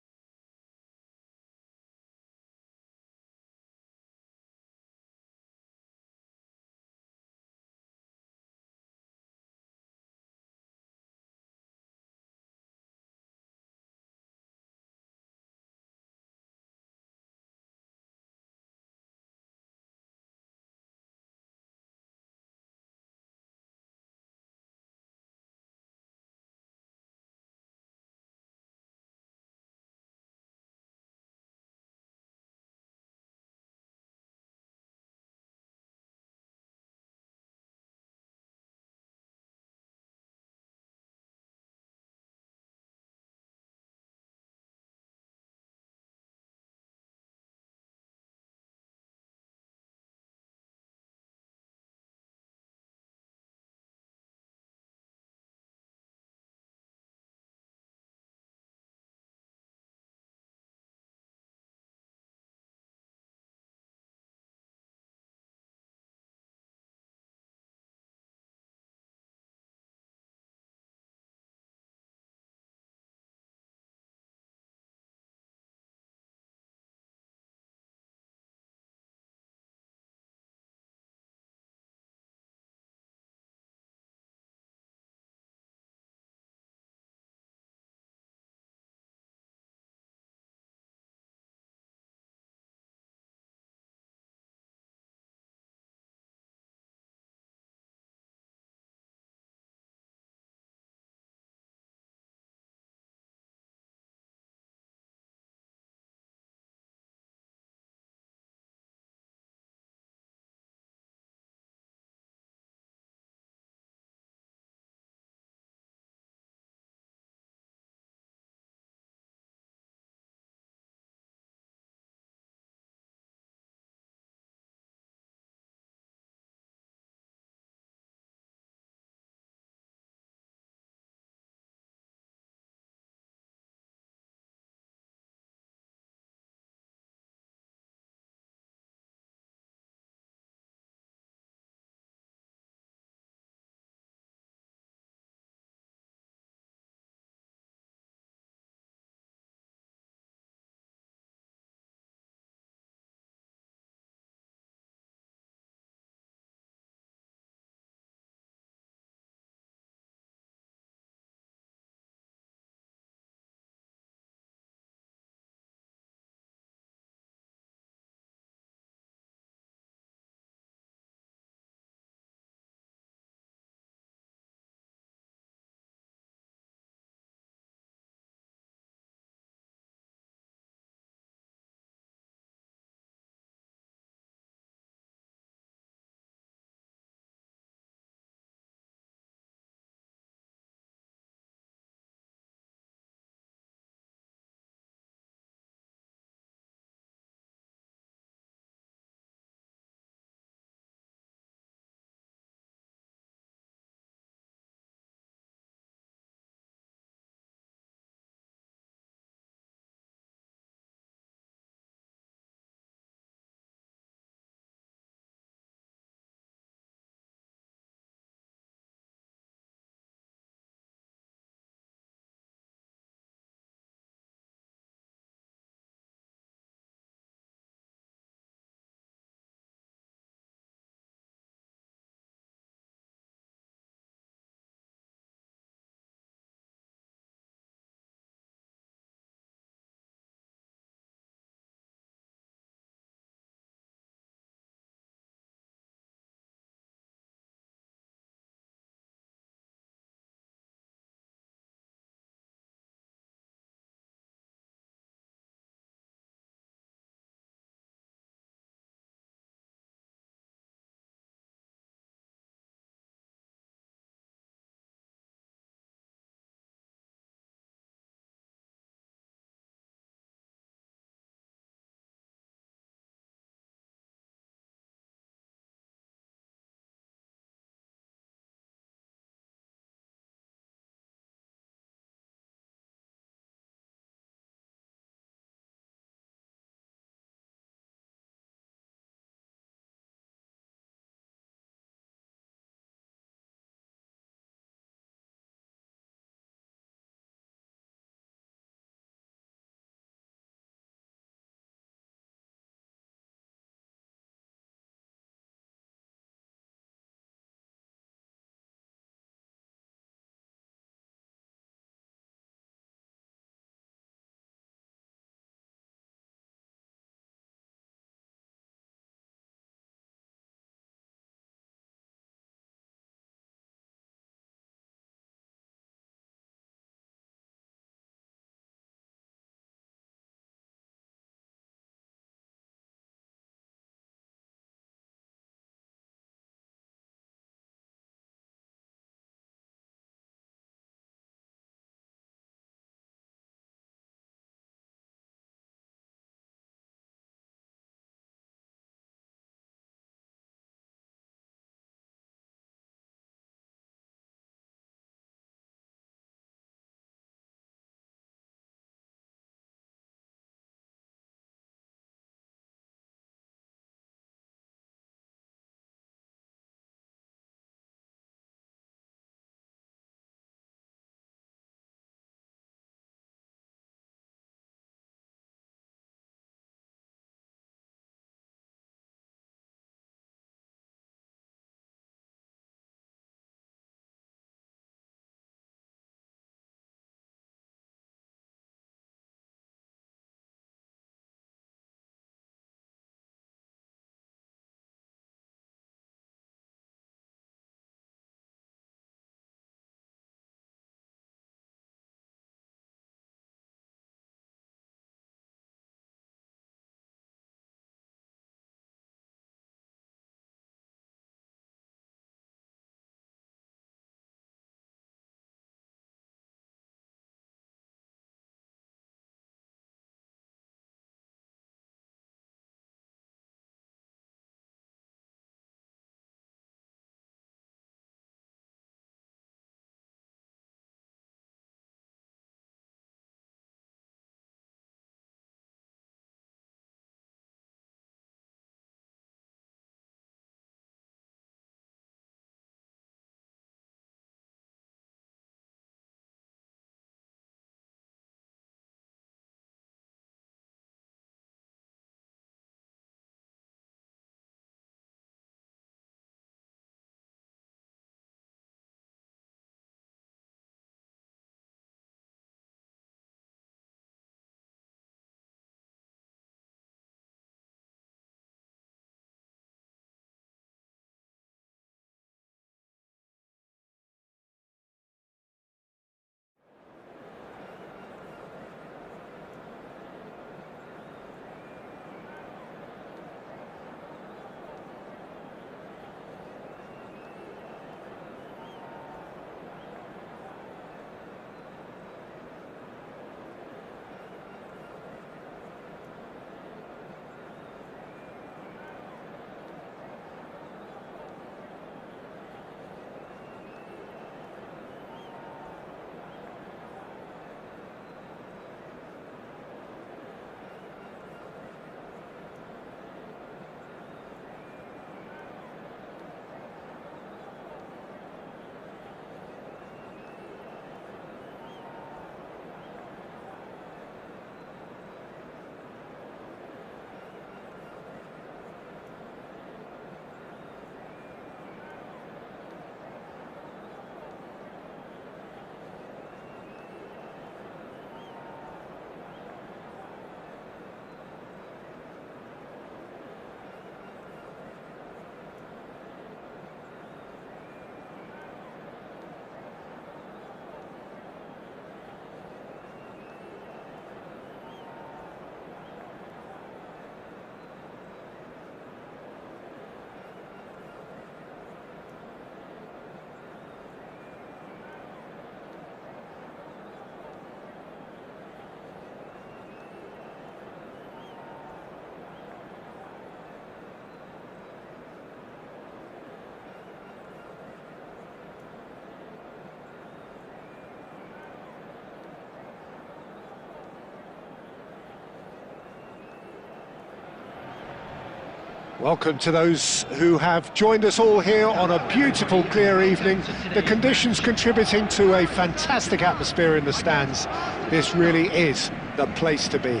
Welcome to those who have joined us all here on a beautiful, clear evening. The conditions contributing to a fantastic atmosphere in the stands. This really is the place to be.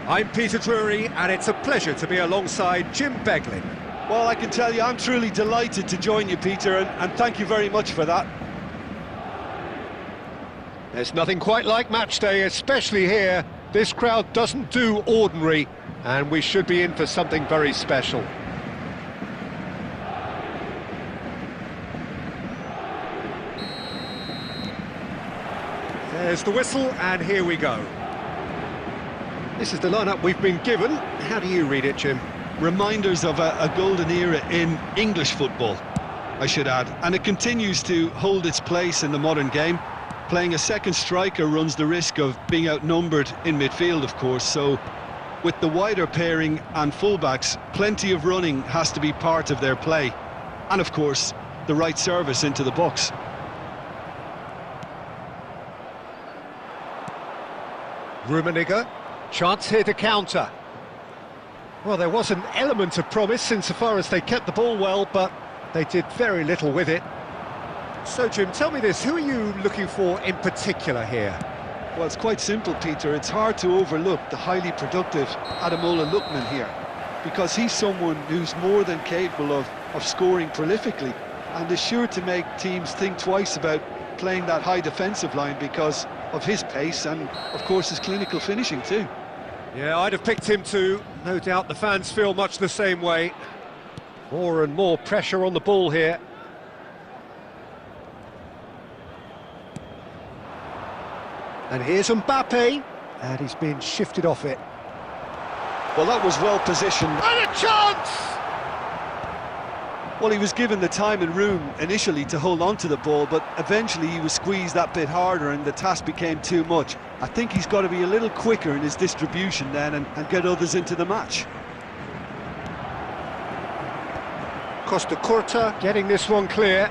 I'm Peter Drury, and it's a pleasure to be alongside Jim Beglin.
Well, I can tell you, I'm truly delighted to join you, Peter, and thank you very much for that.
There's nothing quite like match day, especially here. This crowd doesn't do ordinary, and we should be in for something very special.
There's the whistle, and here we go.
This is the lineup we've been given. How do you read it, Jim?
Reminders of a golden era in English football, I should add, and it continues to hold its place in the modern game. Playing a second striker runs the risk of being outnumbered in midfield, of course, so with the wider pairing and fullbacks, plenty of running has to be part of their play. And of course, the right service into the box.
Rummenigge, chance here to counter. Well, there was an element of promise insofar as they kept the ball well, but they did very little with it. So, Jim, tell me this, who are you looking for in particular here?
Well, it's quite simple, Peter. It's hard to overlook the highly productive Ademola Lookman here, because he's someone who's more than capable of scoring prolifically and is sure to make teams think twice about playing that high defensive line because of his pace and, of course, his clinical finishing too.
Yeah, I'd have picked him too. No doubt the fans feel much the same way. More and more pressure on the ball here. And here's Mbappe, and he's been shifted off it.
Well, that was well positioned.
And a chance!
Well, he was given the time and room initially to hold on to the ball, but eventually he was squeezed that bit harder and the task became too much. I think he's got to be a little quicker in his distribution then and get others into the match.
Costa Curta getting this one clear.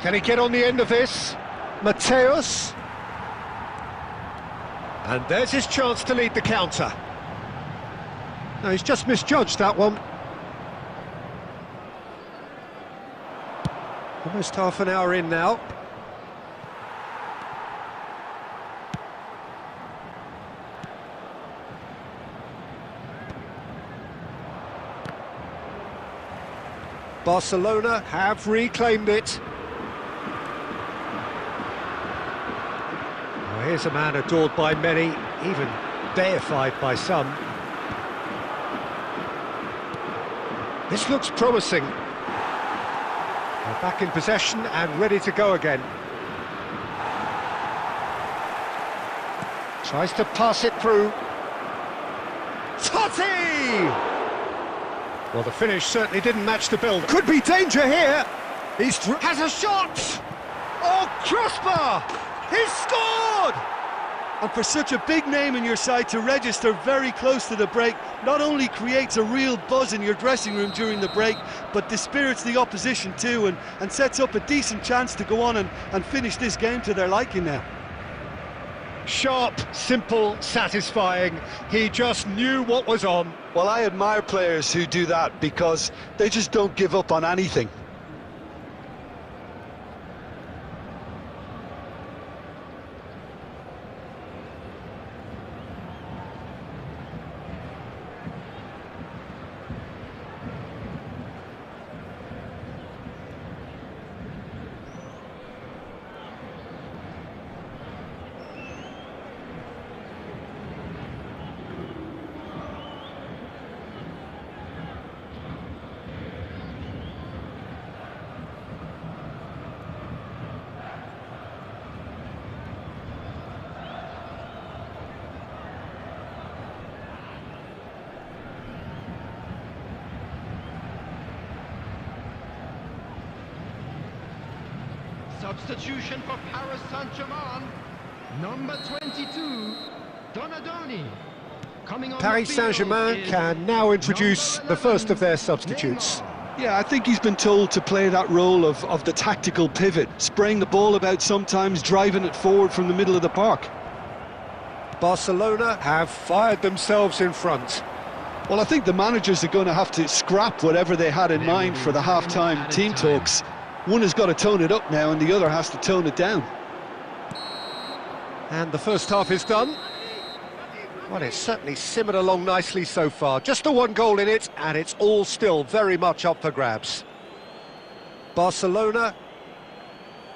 Can he get on the end of this? Mateus. And there's his chance to lead the counter. No, he's just misjudged that one. Almost half an hour in now. Barcelona have reclaimed it. Here's a man adored by many, even deified by some. This looks promising. They're back in possession and ready to go again. Tries to pass it through. Totti! Well, the finish certainly didn't match the bill. Could be danger here. Has a shot! Oh, crossbar! He's scored!
And for such a big name in your side to register very close to the break, not only creates a real buzz in your dressing room during the break, but dispirits the opposition too and sets up a decent chance to go on and finish this game to their liking now.
Sharp, simple, satisfying. He just knew what was on.
Well, I admire players who do that because they just don't give up on anything.
Substitution for Paris Saint-Germain. Number 22, Donadoni.
Paris Saint-Germain can now introduce the first of their substitutes.
Yeah, I think he's been told to play that role of the tactical pivot, spraying the ball about sometimes, driving it forward from the middle of the park.
Barcelona have fired themselves in front.
Well, I think the managers are going to have to scrap whatever they had in mind for the half-time team talks. One has got to tone it up now and the other has to tone it down.
And the first half is done. Well, it's certainly simmered along nicely so far. Just the one goal in it, and it's all still very much up for grabs. Barcelona.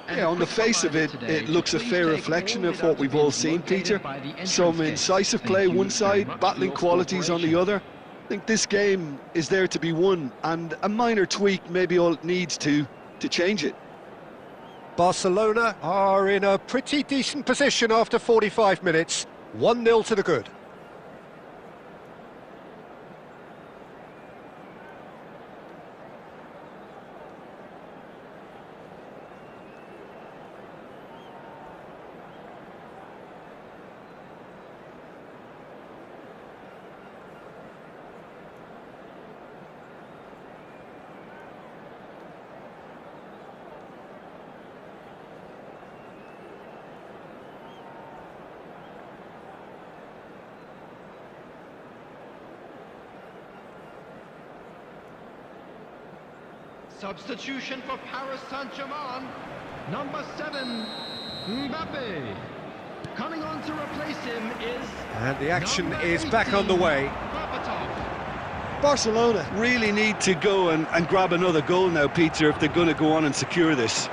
Yeah, on the face of it, it looks a fair reflection of what we've all seen, Peter. Some incisive play one side, battling qualities on the other. I think this game is there to be won, and a minor tweak maybe all it needs to change it.
Barcelona are in a pretty decent position after 45 minutes. 1-0 to the good.
Substitution for Paris Saint-Germain, number 7, Mbappe. Coming on to replace him is...
And the action is back on the way.
Barcelona really need to go and grab another goal now, Peter, if they're going to go on and secure this.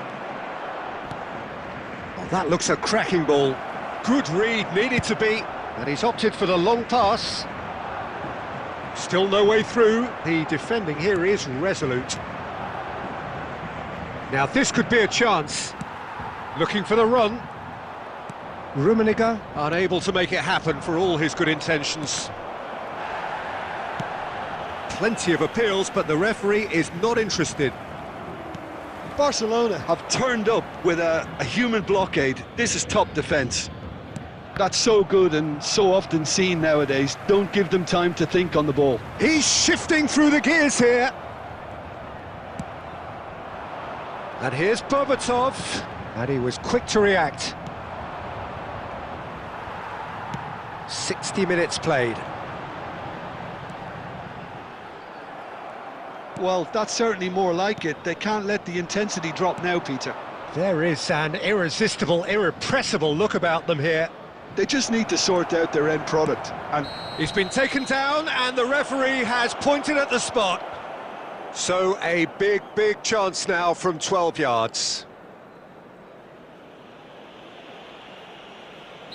Oh, that looks a cracking ball. Good read, needed to be. And he's opted for the long pass. Still no way through. The defending here is resolute. Now this could be a chance. Looking for the run. Rummenigge unable to make it happen for all his good intentions. Plenty of appeals, but the referee is not interested.
Barcelona have turned up with a human blockade. This is top defence. That's so good and so often seen nowadays. Don't give them time to think on the ball.
He's shifting through the gears here. And here's Berbatov, and he was quick to react. 60 minutes played.
Well, that's certainly more like it. They can't let the intensity drop now, Peter.
There is an irresistible, irrepressible look about them here.
They just need to sort out their end product. And
he's been taken down, and the referee has pointed at the spot. So a big chance now from 12 yards.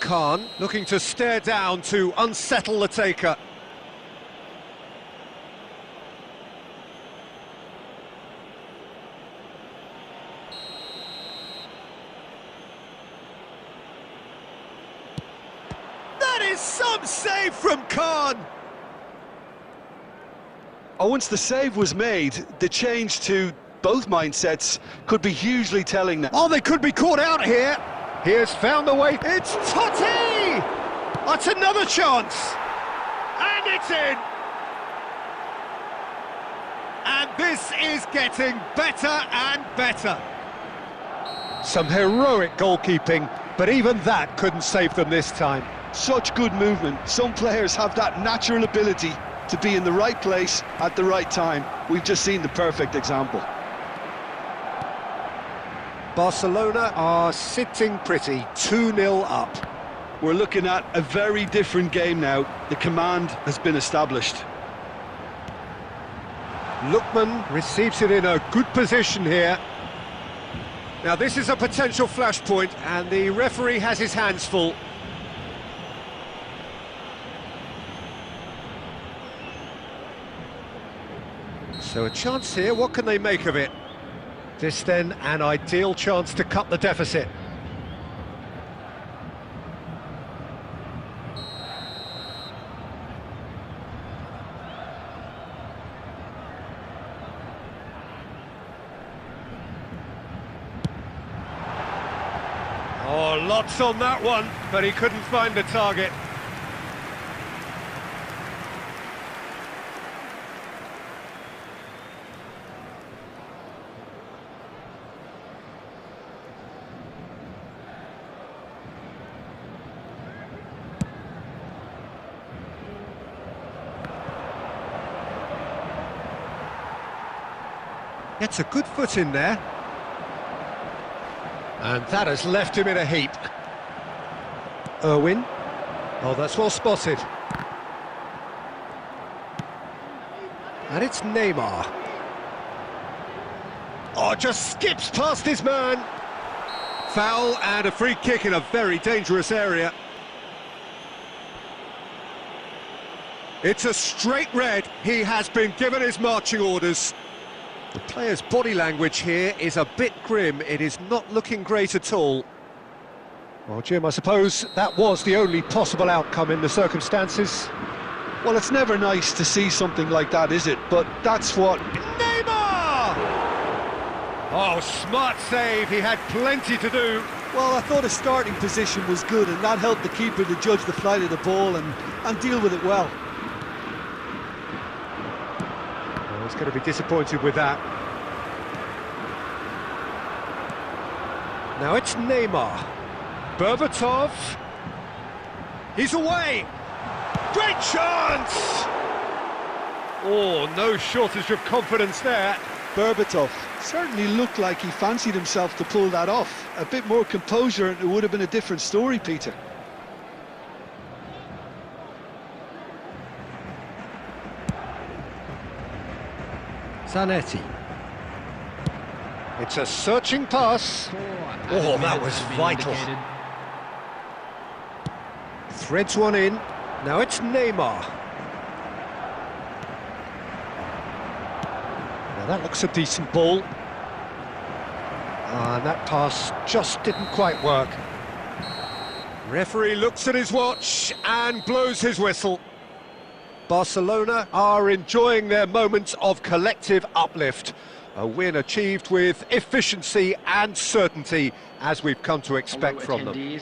Khan looking to stare down to unsettle the taker. That is some save from Khan!
Oh, once the save was made, the change to both mindsets could be hugely telling now.
Oh, they could be caught out here. He has found the way. It's Totti! That's another chance. And it's in. And this is getting better and better. Some heroic goalkeeping, but even that couldn't save them this time.
Such good movement. Some players have that natural ability to be in the right place at the right time. We've just seen the perfect example.
Barcelona are sitting pretty, 2-0 up.
We're looking at a very different game now. The command has been established.
Lookman receives it in a good position here. Now this is a potential flashpoint, and the referee has his hands full. So a chance here, what can they make of it? This then an ideal chance to cut the deficit. Oh, lots on that one, but he couldn't find the target. Gets a good foot in there. And that has left him in a heap. Irwin. Oh, that's well spotted. And it's Neymar. Oh, just skips past his man. Foul and a free kick in a very dangerous area. It's a straight red. He has been given his marching orders. The player's body language here is a bit grim. It is not looking great at all. Well, Jim, I suppose that was the only possible outcome in the circumstances.
Well, it's never nice to see something like that, is it? But that's what...
Neymar! Oh, smart save. He had plenty to do.
Well, I thought his starting position was good, and that helped the keeper to judge the flight of the ball and deal with it well.
Well, he's going to be disappointed with that. Now it's Neymar. Berbatov. He's away. Great chance! Oh, no shortage of confidence there.
Berbatov certainly looked like he fancied himself to pull that off. A bit more composure and it would have been a different story, Peter.
Zanetti. It's a searching pass. Oh, that was vital. Threads one in. Now it's Neymar. Now that looks a decent ball. And that pass just didn't quite work. Referee looks at his watch and blows his whistle. Barcelona are enjoying their moments of collective uplift. A win achieved with efficiency and certainty, as we've come to expect from them.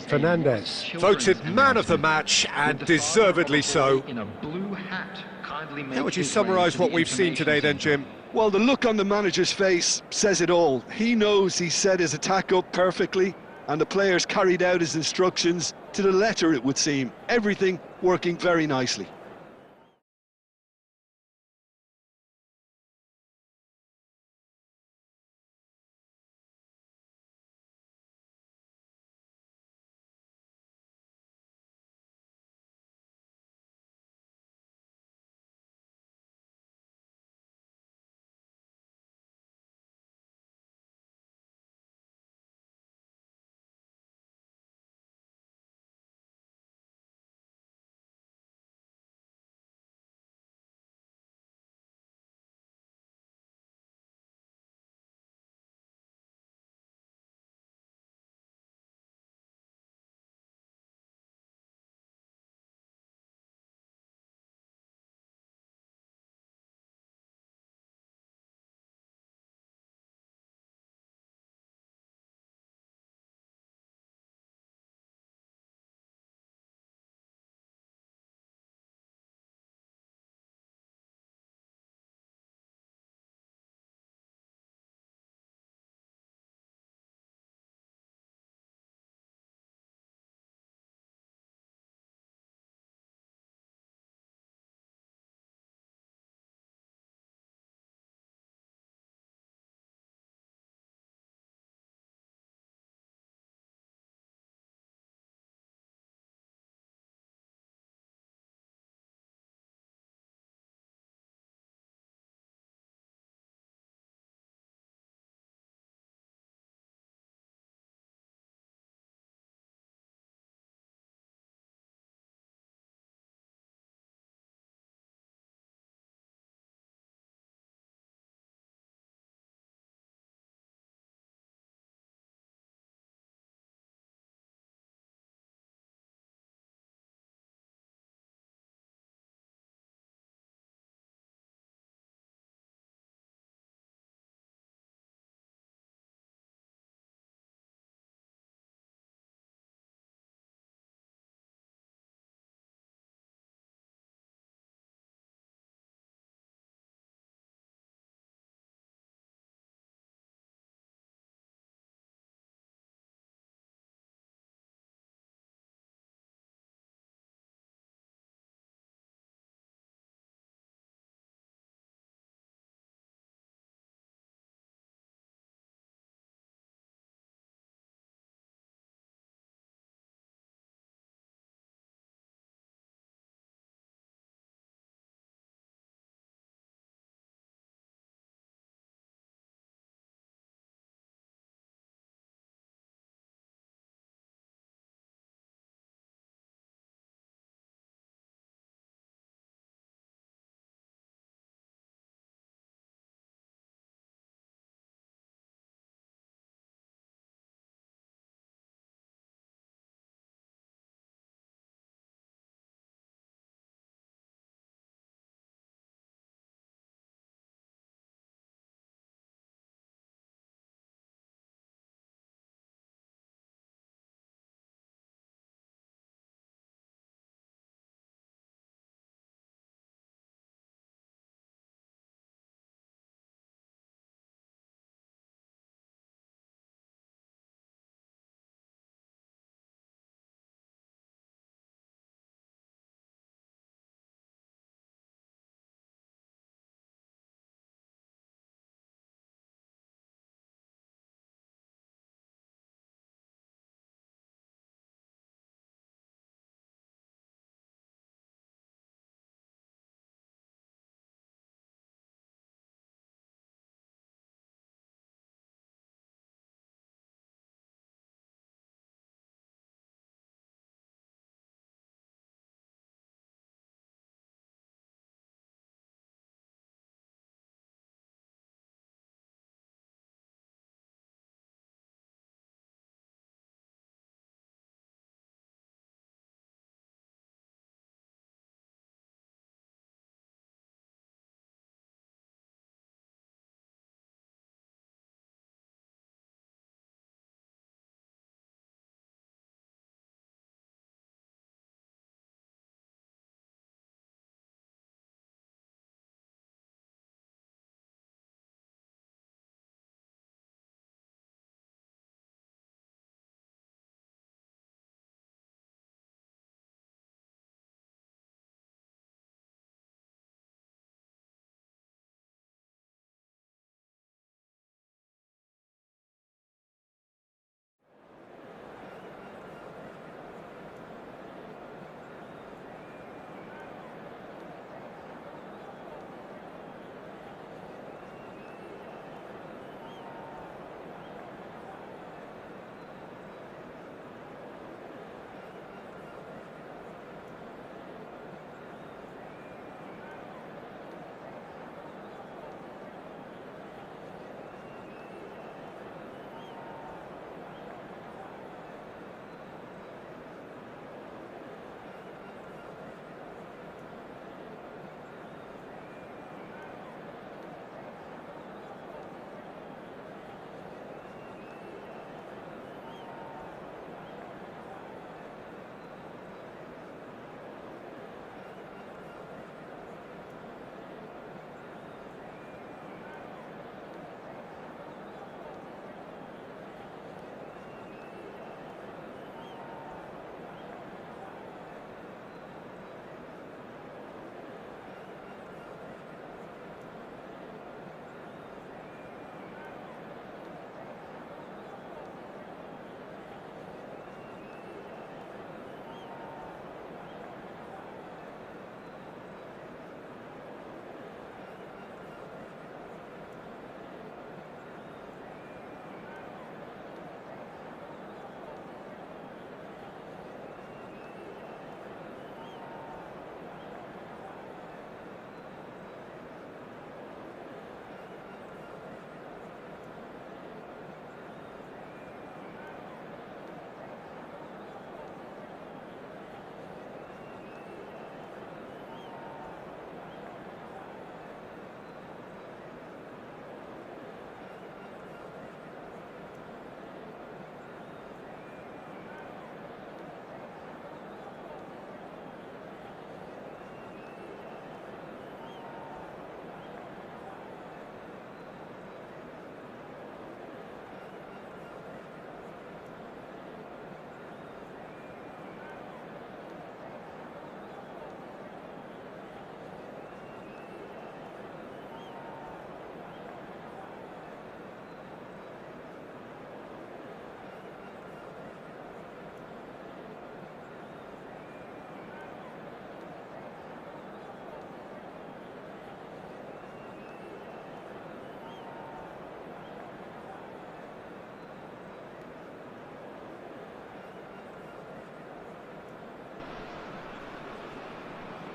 Fernandez voted man of the match, and deservedly so. How would you summarise what we've seen today then, Jim?
Well, the look on the manager's face says it all. He knows he set his attack up perfectly, and the players carried out his instructions to the letter, it would seem. Everything working very nicely.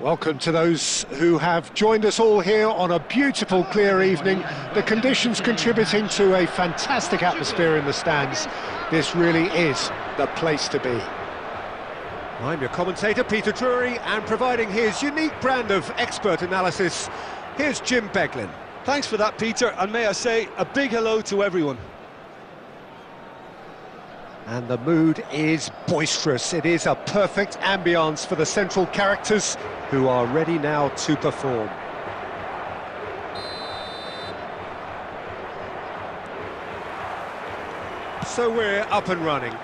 Welcome to those who have joined us all here on a beautiful, clear evening. The conditions contributing to a fantastic atmosphere in the stands. This really is the place to be. I'm your commentator, Peter Drury, and providing his unique brand of expert analysis, here's Jim Beglin.
Thanks for that, Peter, and may I say a big hello to everyone.
And the mood is boisterous. It is a perfect ambience for the central characters who are ready now to perform. So we're up and running.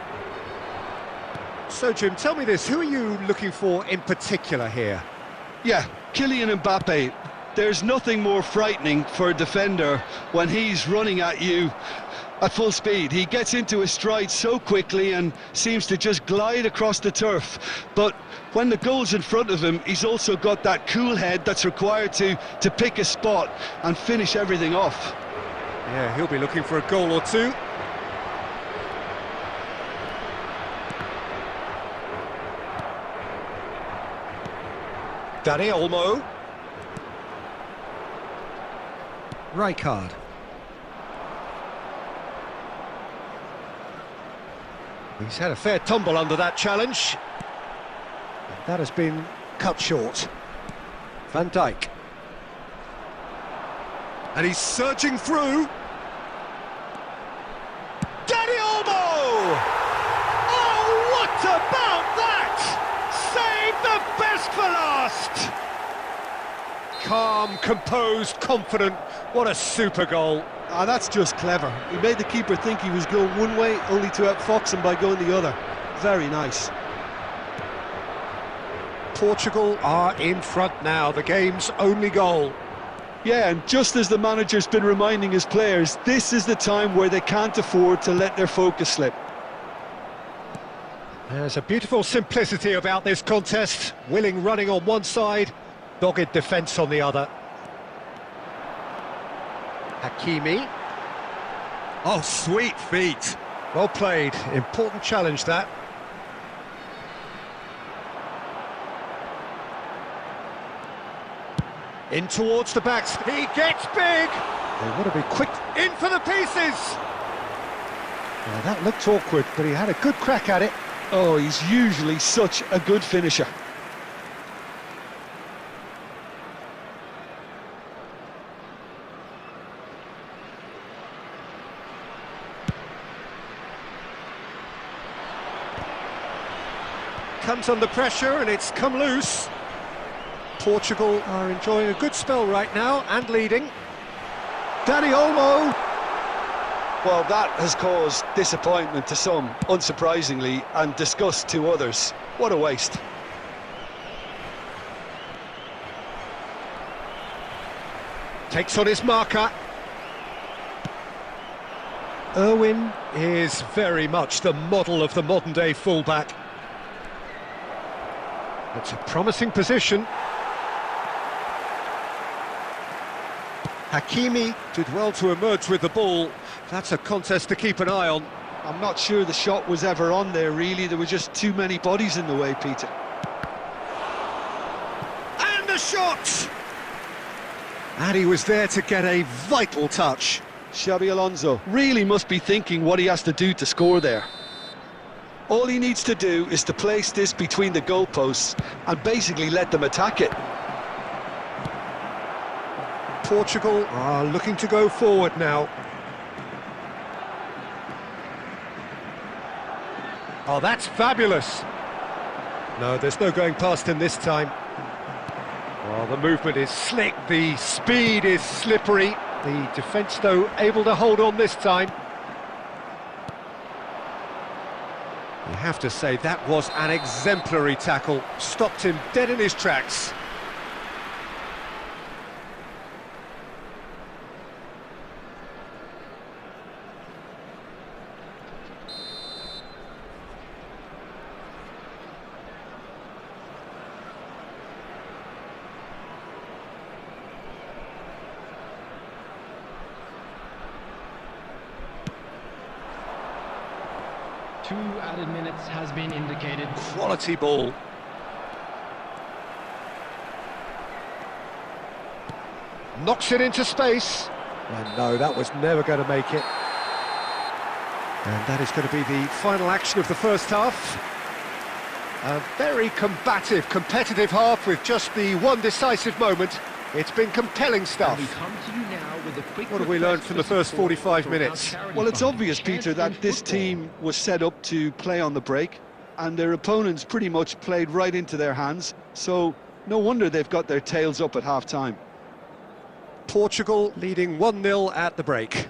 So Jim, tell me this, who are you looking for in particular here?
Yeah, Kylian Mbappe. There's nothing more frightening for a defender when he's running at you at full speed. He gets into his stride so quickly and seems to just glide across the turf. But when the goal's in front of him, he's also got that cool head that's required to pick a spot and finish everything off.
Yeah, he'll be looking for a goal or two. Dani Olmo. Rijkaard. He's had a fair tumble under that challenge. That has been cut short. Van Dijk. And he's surging through. Dani Olmo! Oh, what about that? Save the best for last! Calm, composed, confident. What a super goal.
Ah, that's just clever. He made the keeper think he was going one way, only to outfox him by going the other. Very nice.
Portugal are in front now, the game's only goal.
Yeah, and just as the manager's been reminding his players, this is the time where they can't afford to let their focus slip.
There's a beautiful simplicity about this contest. Willing running on one side, dogged defence on the other. Hakimi. Oh, sweet feet. Well played. Important challenge, that. In towards the backs. He gets big. They want to be quick. In for the pieces. Now, that looked awkward, but he had a good crack at it.
Oh, he's usually such a good finisher.
Comes under pressure and it's come loose. Portugal are enjoying a good spell right now and leading. Dani Olmo.
Well, that has caused disappointment to some, unsurprisingly, and disgust to others. What a waste.
Takes on his marker. Irwin is very much the model of the modern-day fullback. It's a promising position. Hakimi did well to emerge with the ball. That's a contest to keep an eye on.
I'm not sure the shot was ever on there, really. There were just too many bodies in the way, Peter.
And the shot! And he was there to get a vital touch.
Xabi Alonso really must be thinking what he has to do to score there. All he needs to do is to place this between the goalposts and basically let them attack it.
Portugal are looking to go forward now. Oh, that's fabulous. No, there's no going past him this time. Well, the movement is slick, the speed is slippery. The defence, though, able to hold on this time. You have to say that was an exemplary tackle. Stopped him dead in his tracks.
Two added minutes has been indicated.
Quality ball. Knocks it into space. And no, that was never going to make it. And that is going to be the final action of the first half. A very combative, competitive half with just the one decisive moment. It's been compelling stuff. What have we learned from the first 45 minutes?
Well, it's obvious, Peter, that this team was set up to play on the break, and their opponents pretty much played right into their hands, so no wonder they've got their tails up at half-time.
Portugal leading 1-0 at the break.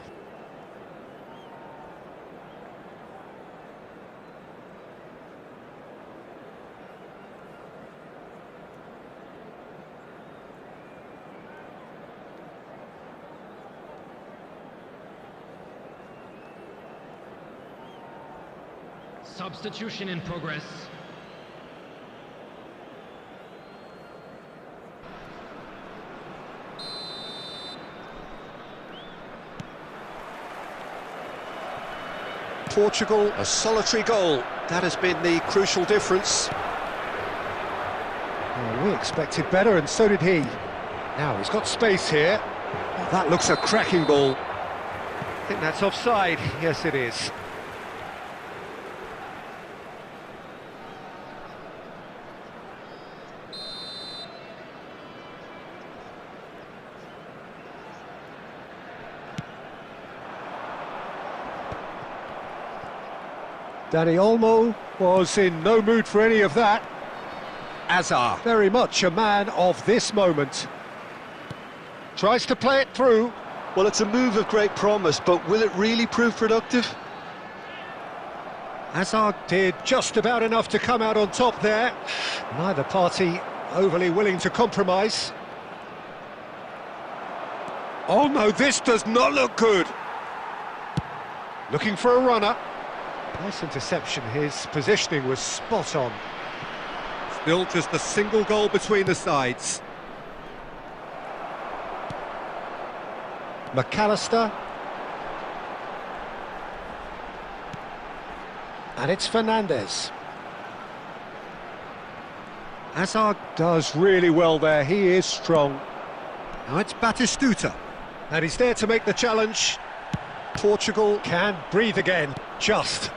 Substitution in progress.
Portugal, a solitary goal. That has been the crucial difference. Well, we expected better, and so did he. Now, he's got space here. Oh, that looks a cracking ball. I think that's offside. Yes, it is. Dani Olmo was in no mood for any of that. Hazard, very much a man of this moment. Tries to play it through.
Well, it's a move of great promise, but will it really prove productive?
Hazard did just about enough to come out on top there. Neither party overly willing to compromise. Oh no, this does not look good. Looking for a runner. Nice interception, his positioning was spot on. Still just a single goal between the sides. McAllister. And it's Fernandes. Hazard does really well there, he is strong. Now it's Batistuta. And he's there to make the challenge. Portugal can breathe again, just.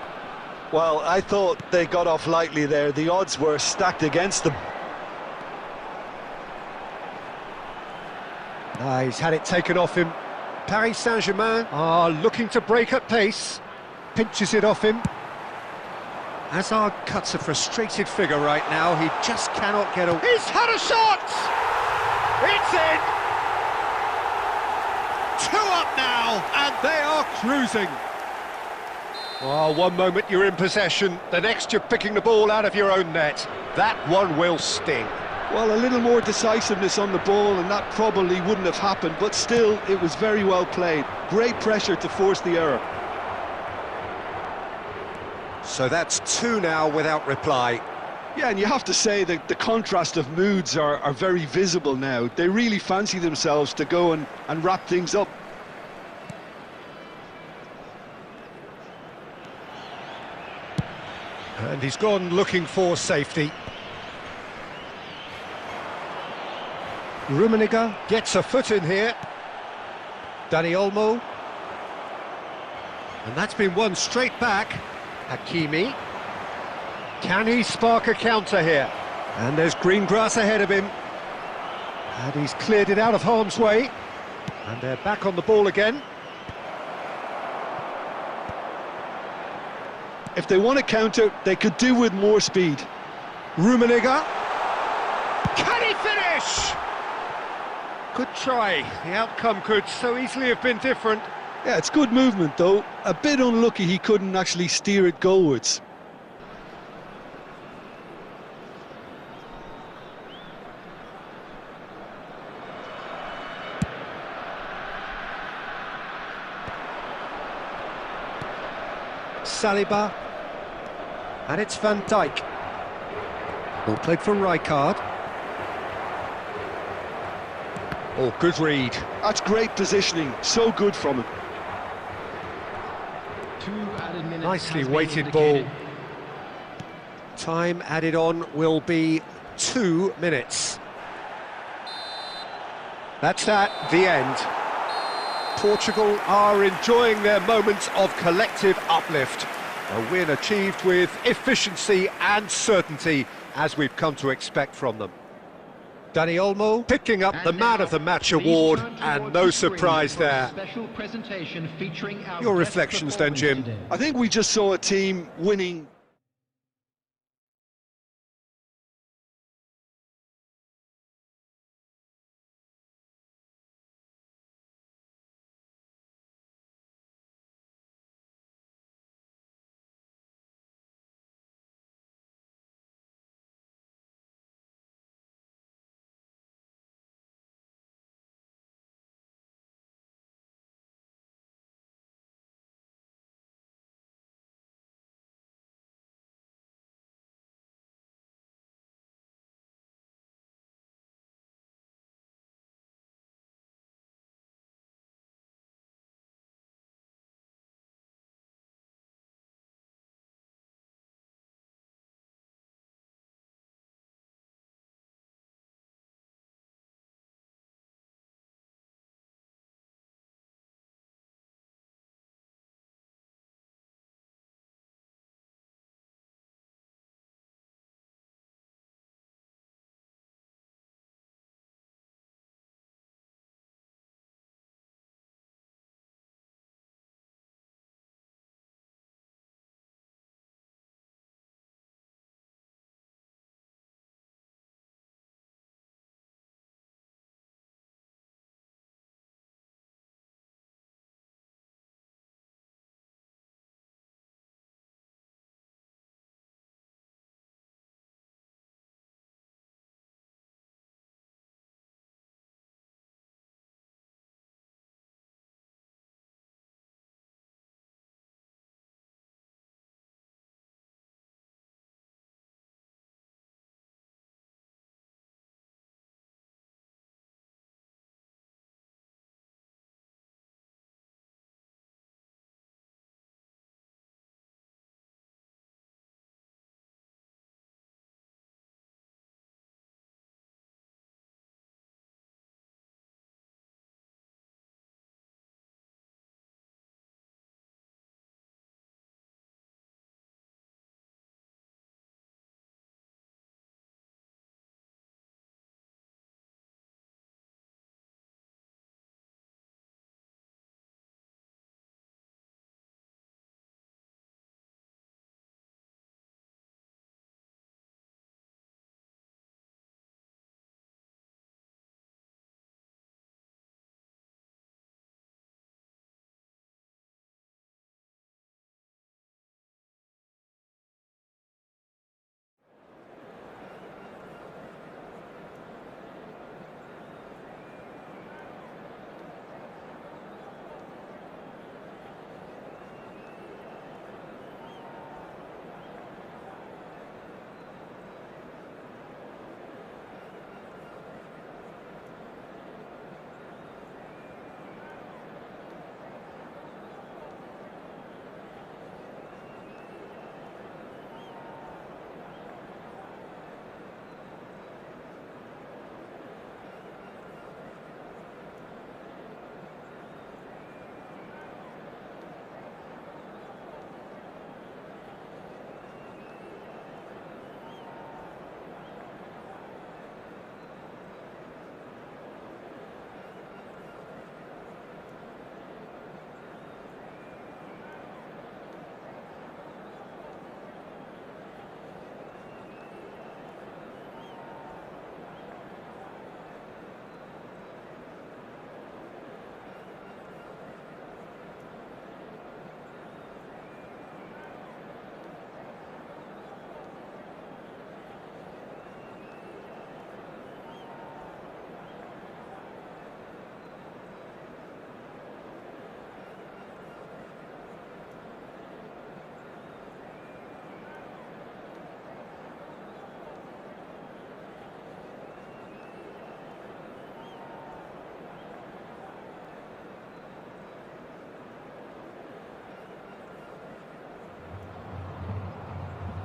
Well, I thought they got off lightly there. The odds were stacked against them.
He's had it taken off him. Paris Saint-Germain are looking to break at pace. Pinches it off him. Hazard cuts a frustrated figure right now. He just cannot get away.
He's had a shot! It's in! 2 up now, and they are cruising.
Oh, one moment you're in possession, the next you're picking the ball out of your own net. That one will sting.
Well, a little more decisiveness on the ball, and that probably wouldn't have happened, but still, it was very well played. Great pressure to force the error.
So that's 2 now without reply.
Yeah, and you have to say that the contrast of moods are very visible now. They really fancy themselves to go and wrap things up.
And he's gone looking for safety. Rummenigge gets a foot in here. Dani Olmo. And that's been won straight back. Hakimi. Can he spark a counter here? And there's green grass ahead of him. And he's cleared it out of harm's way. And they're back on the ball again.
If they want to counter, they could do with more speed.
Rummenigge. Can he finish? Good try. The outcome could so easily have been different.
Yeah, it's good movement, though. A bit unlucky he couldn't actually steer it goalwards.
Saliba. And it's Van Dijk. Ball played for Rijkaard. Oh, good read.
That's great positioning. So good from him.
2 added minutes.
Nicely weighted ball. Time added on will be 2 minutes. That's at the end. Portugal are enjoying their moments of collective uplift. A win achieved with efficiency and certainty, as we've come to expect from them. Dani Olmo picking up the Man of the Match award, and no surprise there. Your reflections then, Jim?
I think we just saw a team winning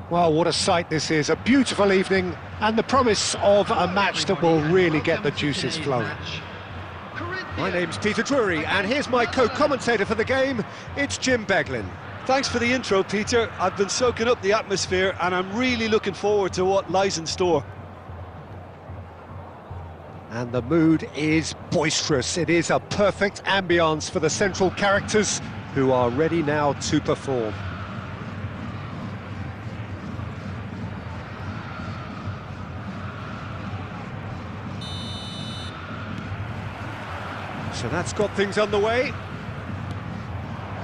Well, what a sight this is. A beautiful evening and the promise of a match that will really get the juices flowing. My name's Peter Drury, and here's my co-commentator for the game. It's Jim Beglin.
Thanks for the intro, Peter. I've been soaking up the atmosphere and I'm really looking forward to what lies in store.
And the mood is boisterous. It is a perfect ambience for the central characters who are ready now to perform. So that's got things underway.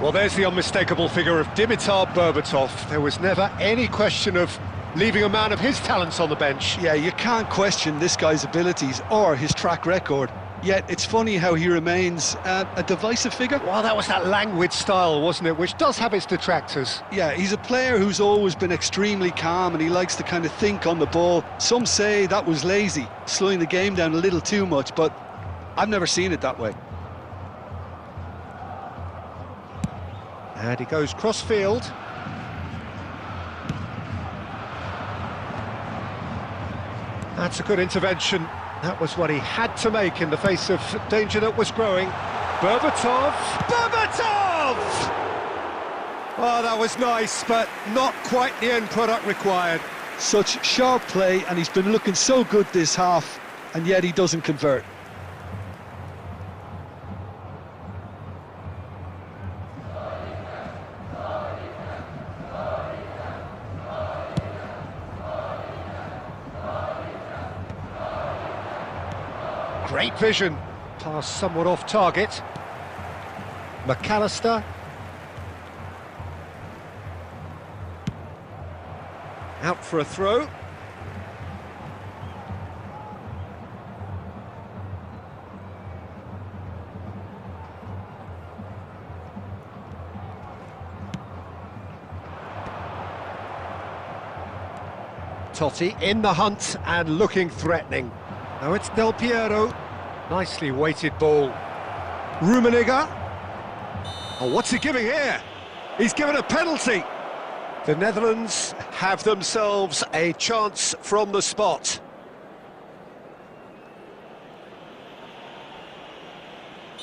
Well, there's the unmistakable figure of Dimitar Berbatov. There was never any question of leaving a man of his talents on the bench.
Yeah, you can't question this guy's abilities or his track record. Yet it's funny how he remains a divisive figure.
Well, that was that languid style, wasn't it, which does have its detractors.
Yeah, he's a player who's always been extremely calm and he likes to kind of think on the ball. Some say that was lazy, slowing the game down a little too much, but I've never seen it that way.
And he goes cross-field. That's a good intervention. That was what he had to make in the face of danger that was growing. Berbatov! Berbatov! Oh, that was nice, but not quite the end product required.
Such sharp play, and he's been looking so good this half, and yet he doesn't convert.
Great vision. Pass somewhat off target. McAllister. Out for a throw. Totti in the hunt and looking threatening. Now it's Del Piero. Nicely weighted ball. Rummenigge. Oh, what's he giving here? He's given a penalty. The Netherlands have themselves a chance from the spot.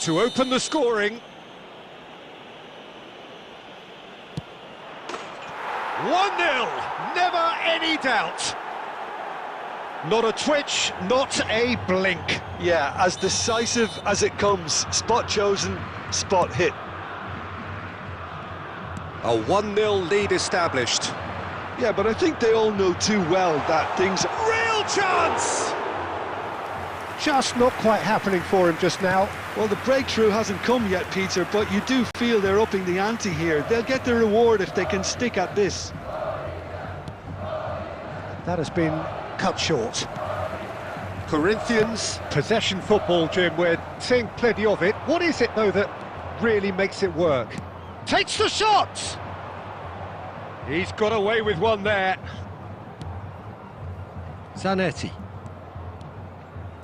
To open the scoring. 1-0, never any doubt. Not a twitch, not a blink.
Yeah, as decisive as it comes. Spot chosen, spot hit.
A 1-0 lead established.
Yeah, but I think they all know too well that things...
Real chance! Just not quite happening for him just now.
Well, the breakthrough hasn't come yet, Peter, but you do feel they're upping the ante here. They'll get their reward if they can stick at this.
That has been cut short. Corinthians, possession football, Jim, we're seeing plenty of it. What is it, though, that really makes it work? Takes the shot! He's got away with one there. Zanetti.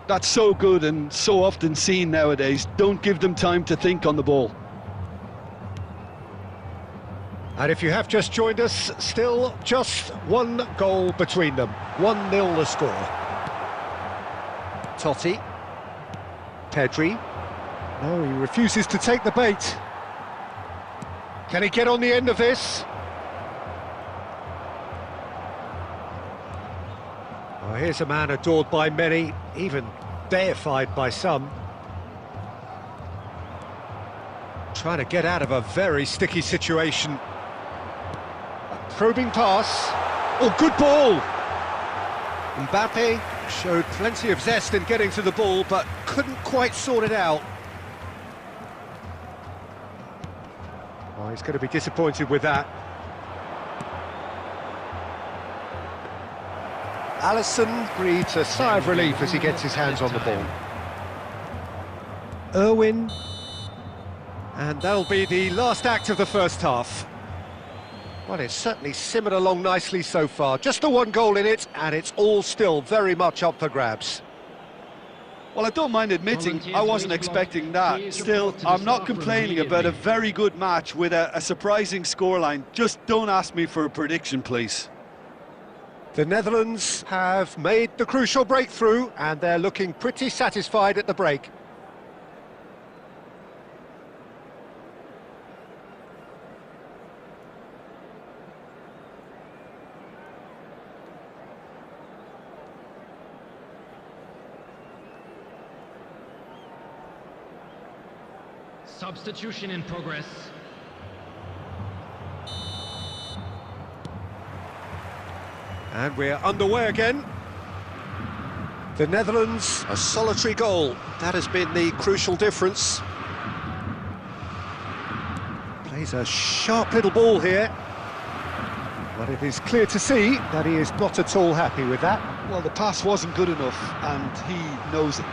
That's so good and so often seen nowadays. Don't give them time to think on the ball.
And if you have just joined us, still just one goal between them. 1-0 the score. Totti. Pedri. No, he refuses to take the bait. Can he get on the end of this? Oh, here's a man adored by many, even deified by some. Trying to get out of a very sticky situation. Probing pass. Oh, good ball! Mbappe showed plenty of zest in getting to the ball, but couldn't quite sort it out. Oh, he's going to be disappointed with that. Alisson breathes a sigh of relief as he gets his hands on the ball. Irwin. And that'll be the last act of the first half. Well, it's certainly simmered along nicely so far. Just the one goal in it, and it's all still very much up for grabs.
Well, I don't mind admitting I wasn't expecting that. Still, I'm not complaining about a very good match with a surprising scoreline. Just don't ask me for a prediction, please.
The Netherlands have made the crucial breakthrough, and they're looking pretty satisfied at the break.
Substitution in progress.
And we're underway again. The Netherlands, a solitary goal. That has been the crucial difference. Plays a sharp little ball here. But it is clear to see that he is not at all happy with that.
Well, the pass wasn't good enough, and he knows it.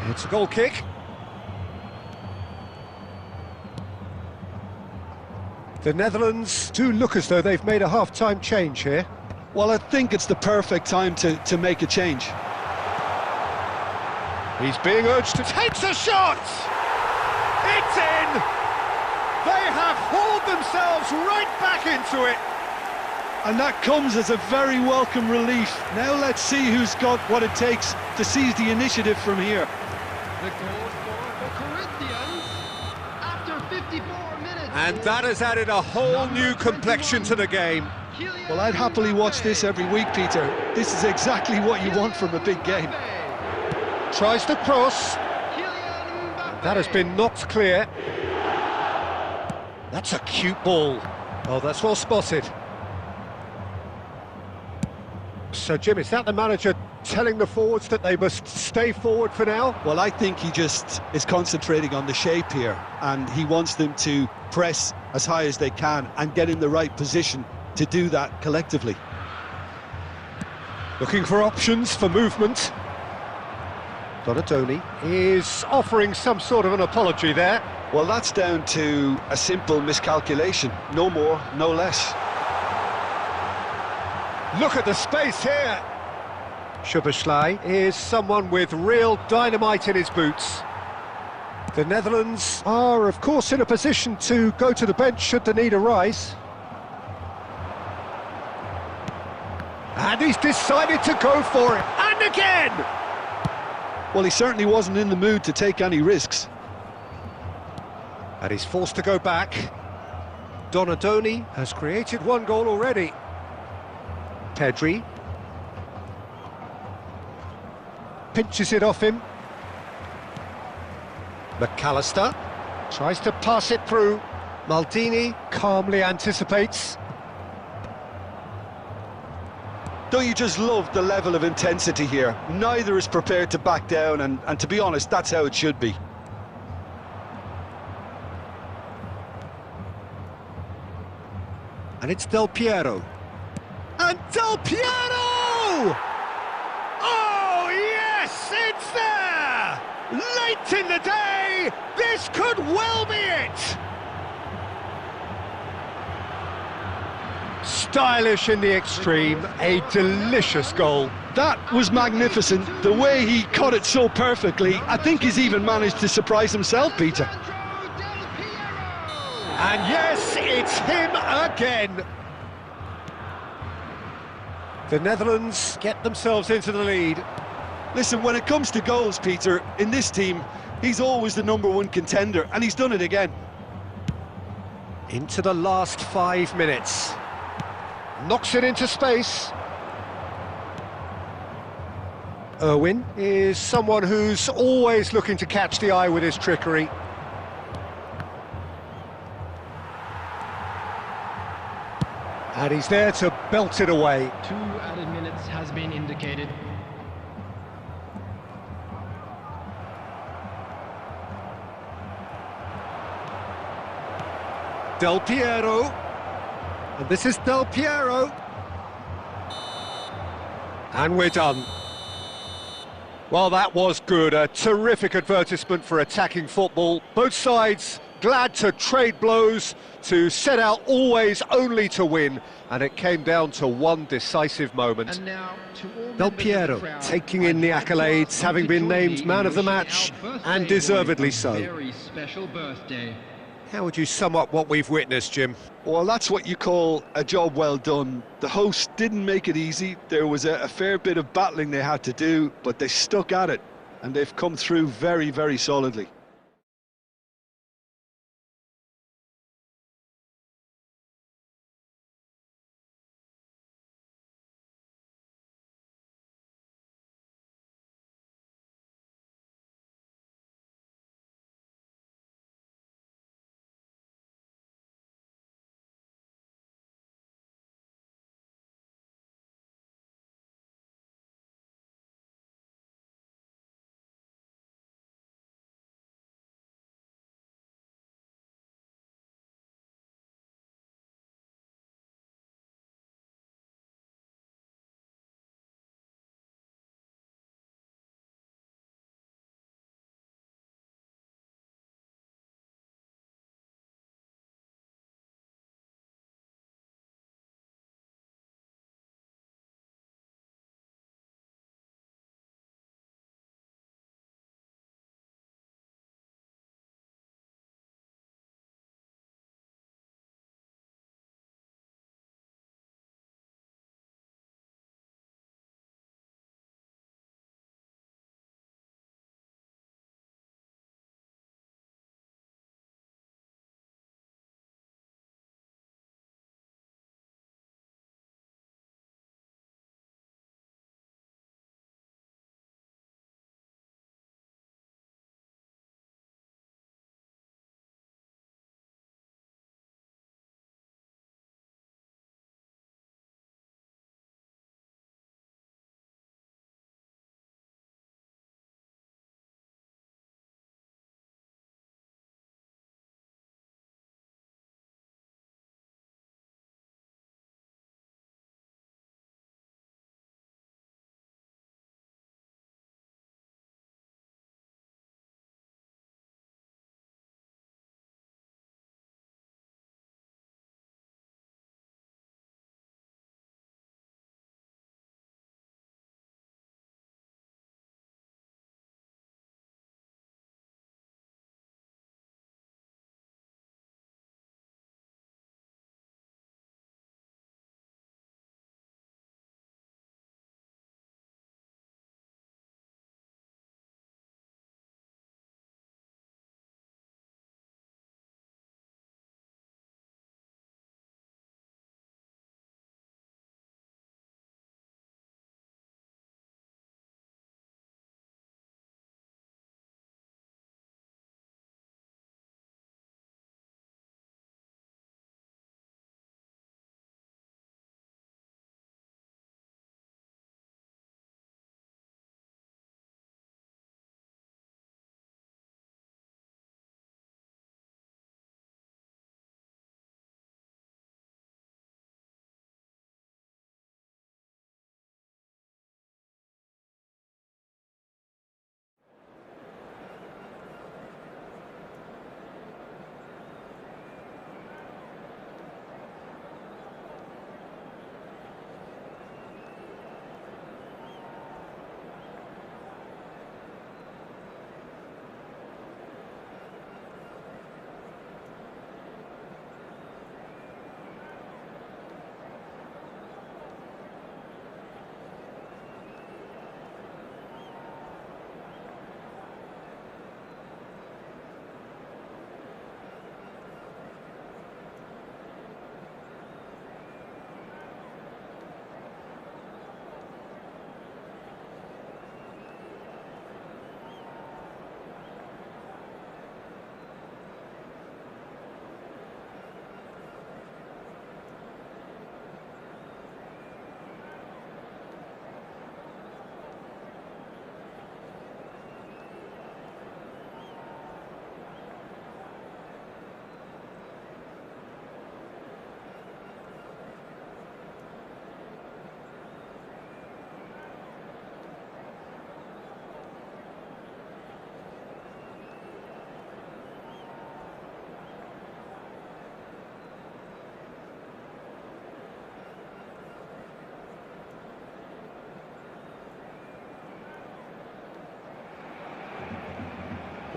It's a goal kick. The Netherlands do look as though they've made a half-time change here.
Well, I think it's the perfect time to make a change.
He's being urged to...
Takes a shot! It's in! They have hauled themselves right back into it!
And that comes as a very welcome relief. Now let's see who's got what it takes to seize the initiative from here.
The goal for the Corinthians after 54 minutes.
And that has added a whole new complexion to the game.
Well, I'd happily watch this every week, Peter. This is exactly what you want from a big game.
Tries the cross. That has been knocked clear. That's a cute ball. Oh, that's well spotted. So, Jim, is that the manager telling the forwards that they must stay forward for now?
Well, I think he just is concentrating on the shape here, and he wants them to press as high as they can and get in the right position to do that collectively.
Looking for options for movement. Donadoni is offering some sort of an apology there.
Well, that's down to a simple miscalculation. No more, no less.
Look at the space here. Szoboszlai is someone with real dynamite in his boots. The Netherlands are, of course, in a position to go to the bench should the need arise. And he's decided to go for it. And again!
Well, he certainly wasn't in the mood to take any risks.
And he's forced to go back. Donadoni has created one goal already. Pedri pinches it off him. McAllister tries to pass it through. Maldini calmly anticipates.
Don't you just love the level of intensity here? Neither is prepared to back down, and to be honest, that's how it should be.
And it's Del Piero. And Del Piero!
Oh, yes, it's there! Late in the day, this could well be it!
Stylish in the extreme, a delicious goal.
That was magnificent. The way he cut it so perfectly, I think he's even managed to surprise himself, Peter.
And yes, it's him again. The Netherlands get themselves into the lead.
Listen, when it comes to goals, Peter, in this team, he's always the #1 contender, and he's done it again.
Into the last 5 minutes. Knocks it into space. Irwin is someone who's always looking to catch the eye with his trickery. And he's there to belt it away.
2 added minutes has been indicated.
Del Piero. And this is Del Piero. And we're done. Well, that was good. A terrific advertisement for attacking football. Both sides glad to trade blows, to set out always only to win. And it came down to one decisive moment.
And now, to all
Del
members of
Piero
the crowd,
taking in the accolades, having been named man of the match, and deservedly so.
Very special birthday.
How would you sum up what we've witnessed, Jim?
Well, that's what you call a job well done. The hosts didn't make it easy. There was a fair bit of battling they had to do, but they stuck at it, and they've come through very, very solidly.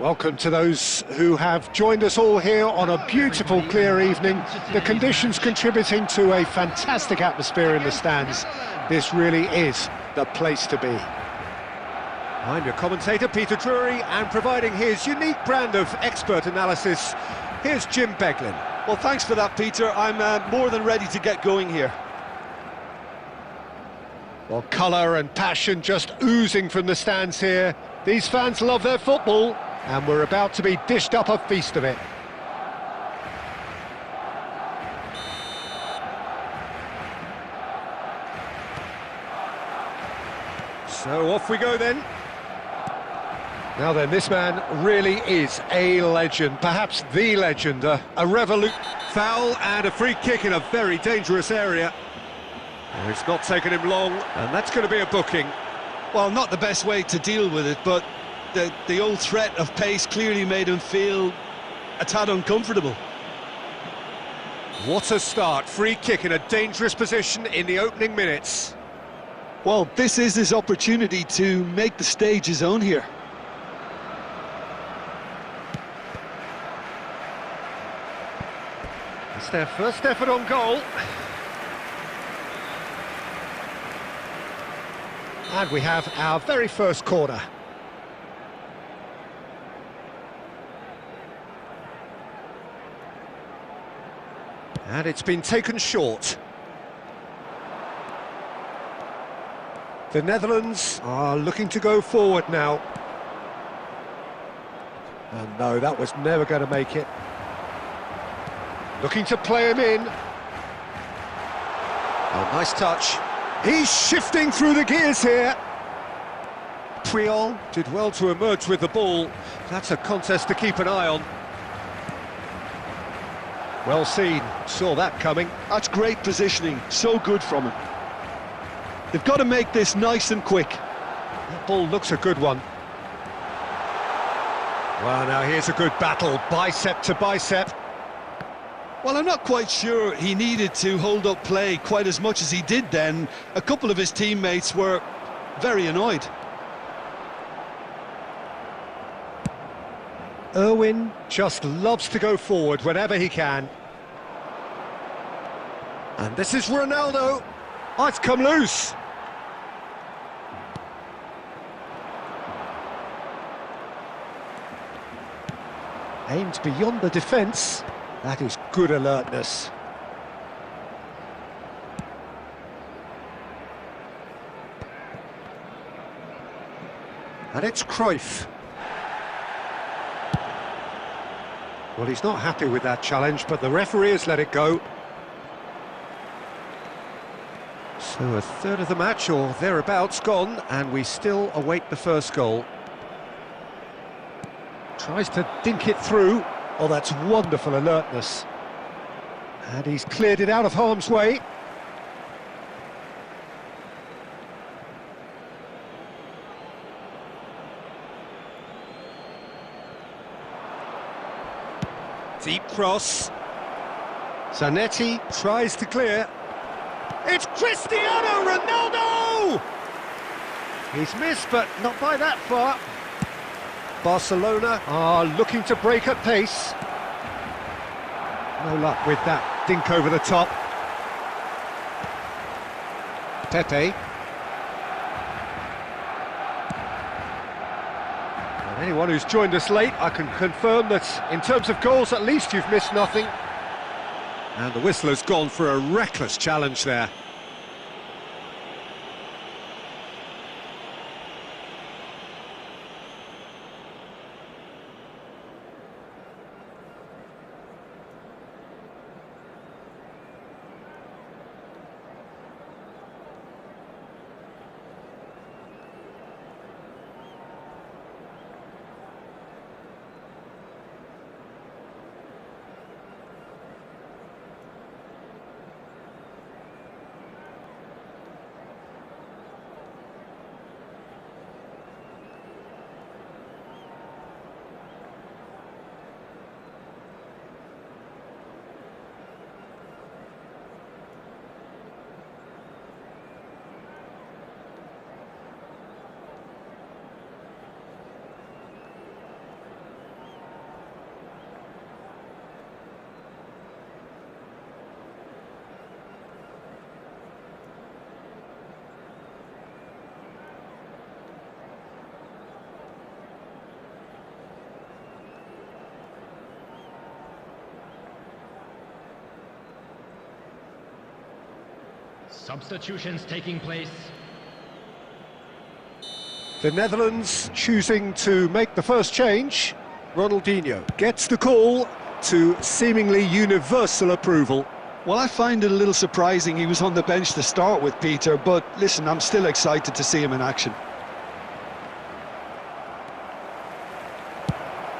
Welcome to those who have joined us all here on a beautiful, clear evening. The conditions contributing to a fantastic atmosphere in the stands. This really is the place to be. I'm your commentator, Peter Drury, and providing his unique brand of expert analysis, here's Jim Beglin.
Well, thanks for that, Peter. I'm more than ready to get going here.
Well, colour and passion just oozing from the stands here. These fans love their football, and we're about to be dished up a feast of it. So off we go then. Now then, this man really is a legend, perhaps the legend, a revolution. Foul and a free kick in a very dangerous area. Oh, it's not taken him long, and that's going to be a booking.
Well, not the best way to deal with it, but the old threat of pace clearly made him feel a tad uncomfortable.
What a start. Free kick in a dangerous position in the opening minutes.
Well, this is his opportunity to make the stage his own here.
It's their first effort on goal. And we have our very first corner. And it's been taken short. The Netherlands are looking to go forward now. And no, that was never going to make it. Looking to play him in. Oh, nice touch. He's shifting through the gears here. Puyol did well to emerge with the ball. That's a contest to keep an eye on. Well seen, saw that coming.
That's great positioning, so good from him. They've got to make this nice and quick.
That ball looks a good one. Well, now here's a good battle, bicep to bicep.
Well, I'm not quite sure he needed to hold up play quite as much as he did then. A couple of his teammates were very annoyed.
Irwin just loves to go forward whenever he can. And this is Ronaldo. Oh, it's come loose. Aimed beyond the defence. That is good alertness. And it's Cruyff. Well, he's not happy with that challenge, but the referee has let it go. So a third of the match, or thereabouts, gone, and we still await the first goal. Tries to dink it through. Oh, that's wonderful alertness. And he's cleared it out of harm's way. Deep cross. Zanetti tries to clear. It's Cristiano Ronaldo! He's missed, but not by that far. Barcelona are looking to break at pace. No luck with that dink over the top. Pepe. And anyone who's joined us late, I can confirm that in terms of goals, at least you've missed nothing. And the whistle has gone for a reckless challenge there.
Substitutions taking place.
The Netherlands choosing to make the first change. Ronaldinho gets the call to seemingly universal approval.
Well, I find it a little surprising he was on the bench to start with, Peter, but listen, I'm still excited to see him in action.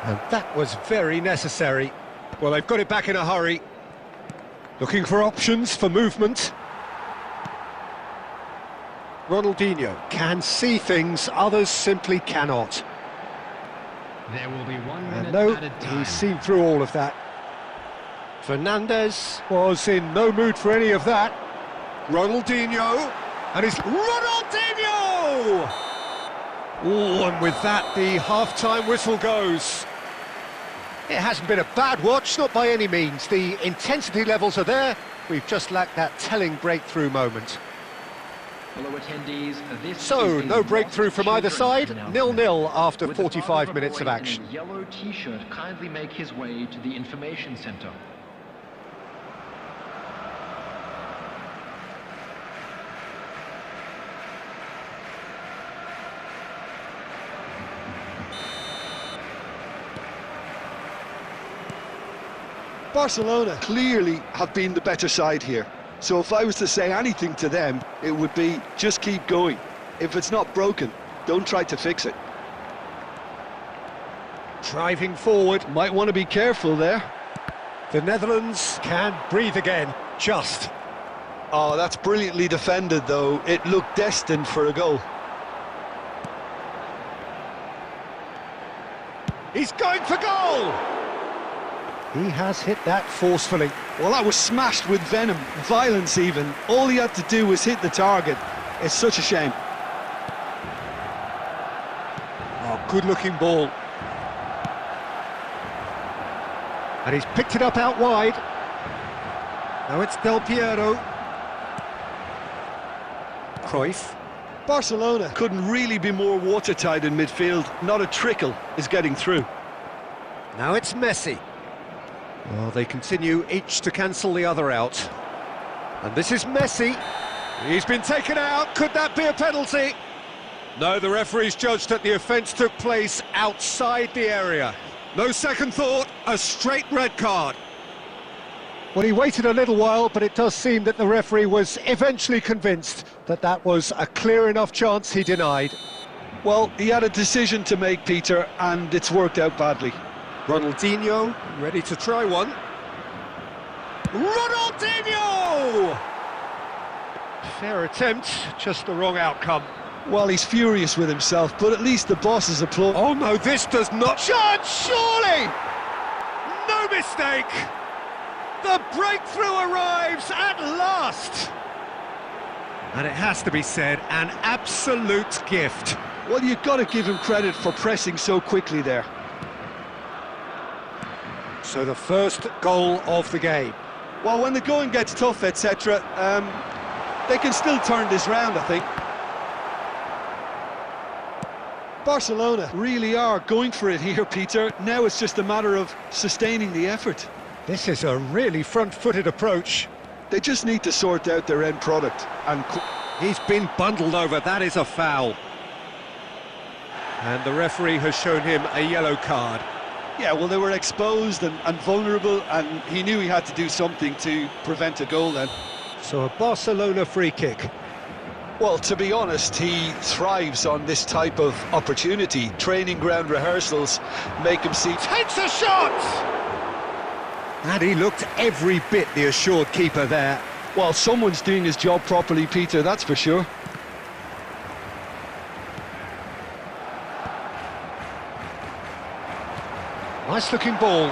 And that was very necessary. Well, they've got it back in a hurry. Looking for options for movement. Ronaldinho can see things others simply cannot.
There will be 1
And
minute
no,
added time.
he's seen through all of that. Fernandes was in no mood for any of that. Ronaldinho, and it's Ronaldinho! Oh, and with that, the half-time whistle goes. It hasn't been a bad watch, not by any means. The intensity levels are there. We've just lacked that telling breakthrough moment.
Fellow attendees, this
So,
is a
no breakthrough from either
children's
side.
announcement.
0-0 after
Would the father
45
a
minutes
boy
of action.
in a yellow T-shirt kindly make his way to the information centre.
Barcelona clearly have been the better side here. So if I was to say anything to them, it would be just keep going. If it's not broken, don't try to fix it.
Driving forward.
Might want to be careful there.
The Netherlands can breathe again. Just.
Oh, that's brilliantly defended, though. It looked destined for a goal.
He's going for goal! He has hit that forcefully.
Well, that was smashed with venom, violence even. All he had to do was hit the target. It's such a shame.
Oh, good-looking ball. And he's picked it up out wide. Now it's Del Piero. Cruyff.
Barcelona couldn't really be more watertight in midfield. Not a trickle is getting through.
Now it's Messi. Well, they continue each to cancel the other out. And this is Messi. He's been taken out. Could that be a penalty? No, the referee's judged that the offence took place outside the area. No second thought, a straight red card. Well, he waited a little while, but it does seem that the referee was eventually convinced that that was a clear enough chance he denied.
Well, he had a decision to make, Peter, and it's worked out badly.
Ronaldinho, ready to try one. Ronaldinho! Fair attempt, just the wrong outcome.
Well, he's furious with himself, but at least the boss is applauding.
Oh no, this does not... Chance, surely! No mistake! The breakthrough arrives at last! And it has to be said, an absolute gift.
Well, you've got to give him credit for pressing so quickly there.
So the first goal of the game.
Well, when the going gets tough, etc., they can still turn this round, I think. Barcelona really are going for it here, Peter. Now it's just a matter of sustaining the effort.
This is a really front-footed approach.
They just need to sort out their end product. And
He's been bundled over, that is a foul. And the referee has shown him a yellow card.
yeah, well, they were exposed and vulnerable, and he knew he had to do something to prevent a goal then.
So a Barcelona free kick.
Well, to be honest, he thrives on this type of opportunity. Training ground rehearsals make him see...
Takes a shot! And he looked every bit the assured keeper there.
Well, someone's doing his job properly, Peter, that's for sure.
Nice-looking ball.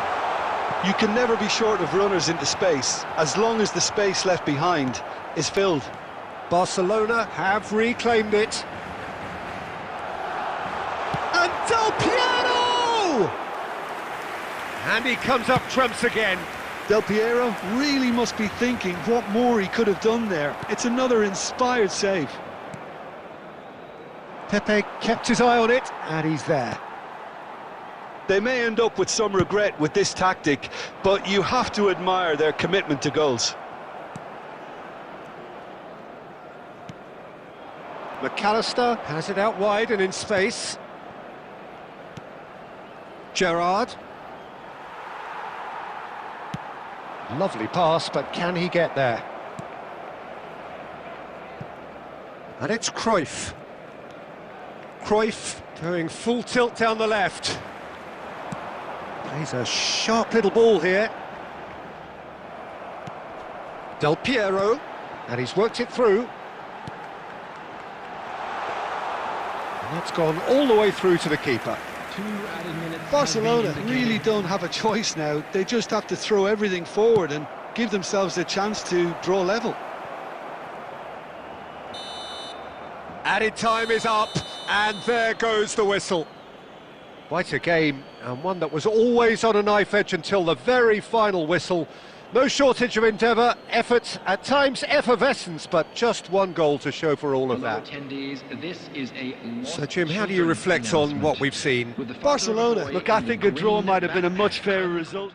You can never be short of runners into space, as long as the space left behind is filled.
Barcelona have reclaimed it. And Del Piero! And he comes up trumps again.
Del Piero really must be thinking what more he could have done there. It's another inspired save.
Pepe kept his eye on it, and he's there.
They may end up with some regret with this tactic, but you have to admire their commitment to goals.
McAllister has it out wide and in space. Gerrard. Lovely pass, but can he get there? And it's Cruyff. Cruyff going full tilt down the left. Plays a sharp little ball here. Del Piero, and he's worked it through. And that's gone all the way through to the keeper.
2 added minutes.
Barcelona really don't have a choice now. They just have to throw everything forward and give themselves a chance to draw level.
Added time is up, and there goes the whistle. Quite a game, and one that was always on a knife edge until the very final whistle. No shortage of endeavour, effort, at times effervescence, but just one goal to show for all of that. So, Jim, how do you reflect on what we've seen?
Barcelona, look, I think a draw might have been a much fairer result.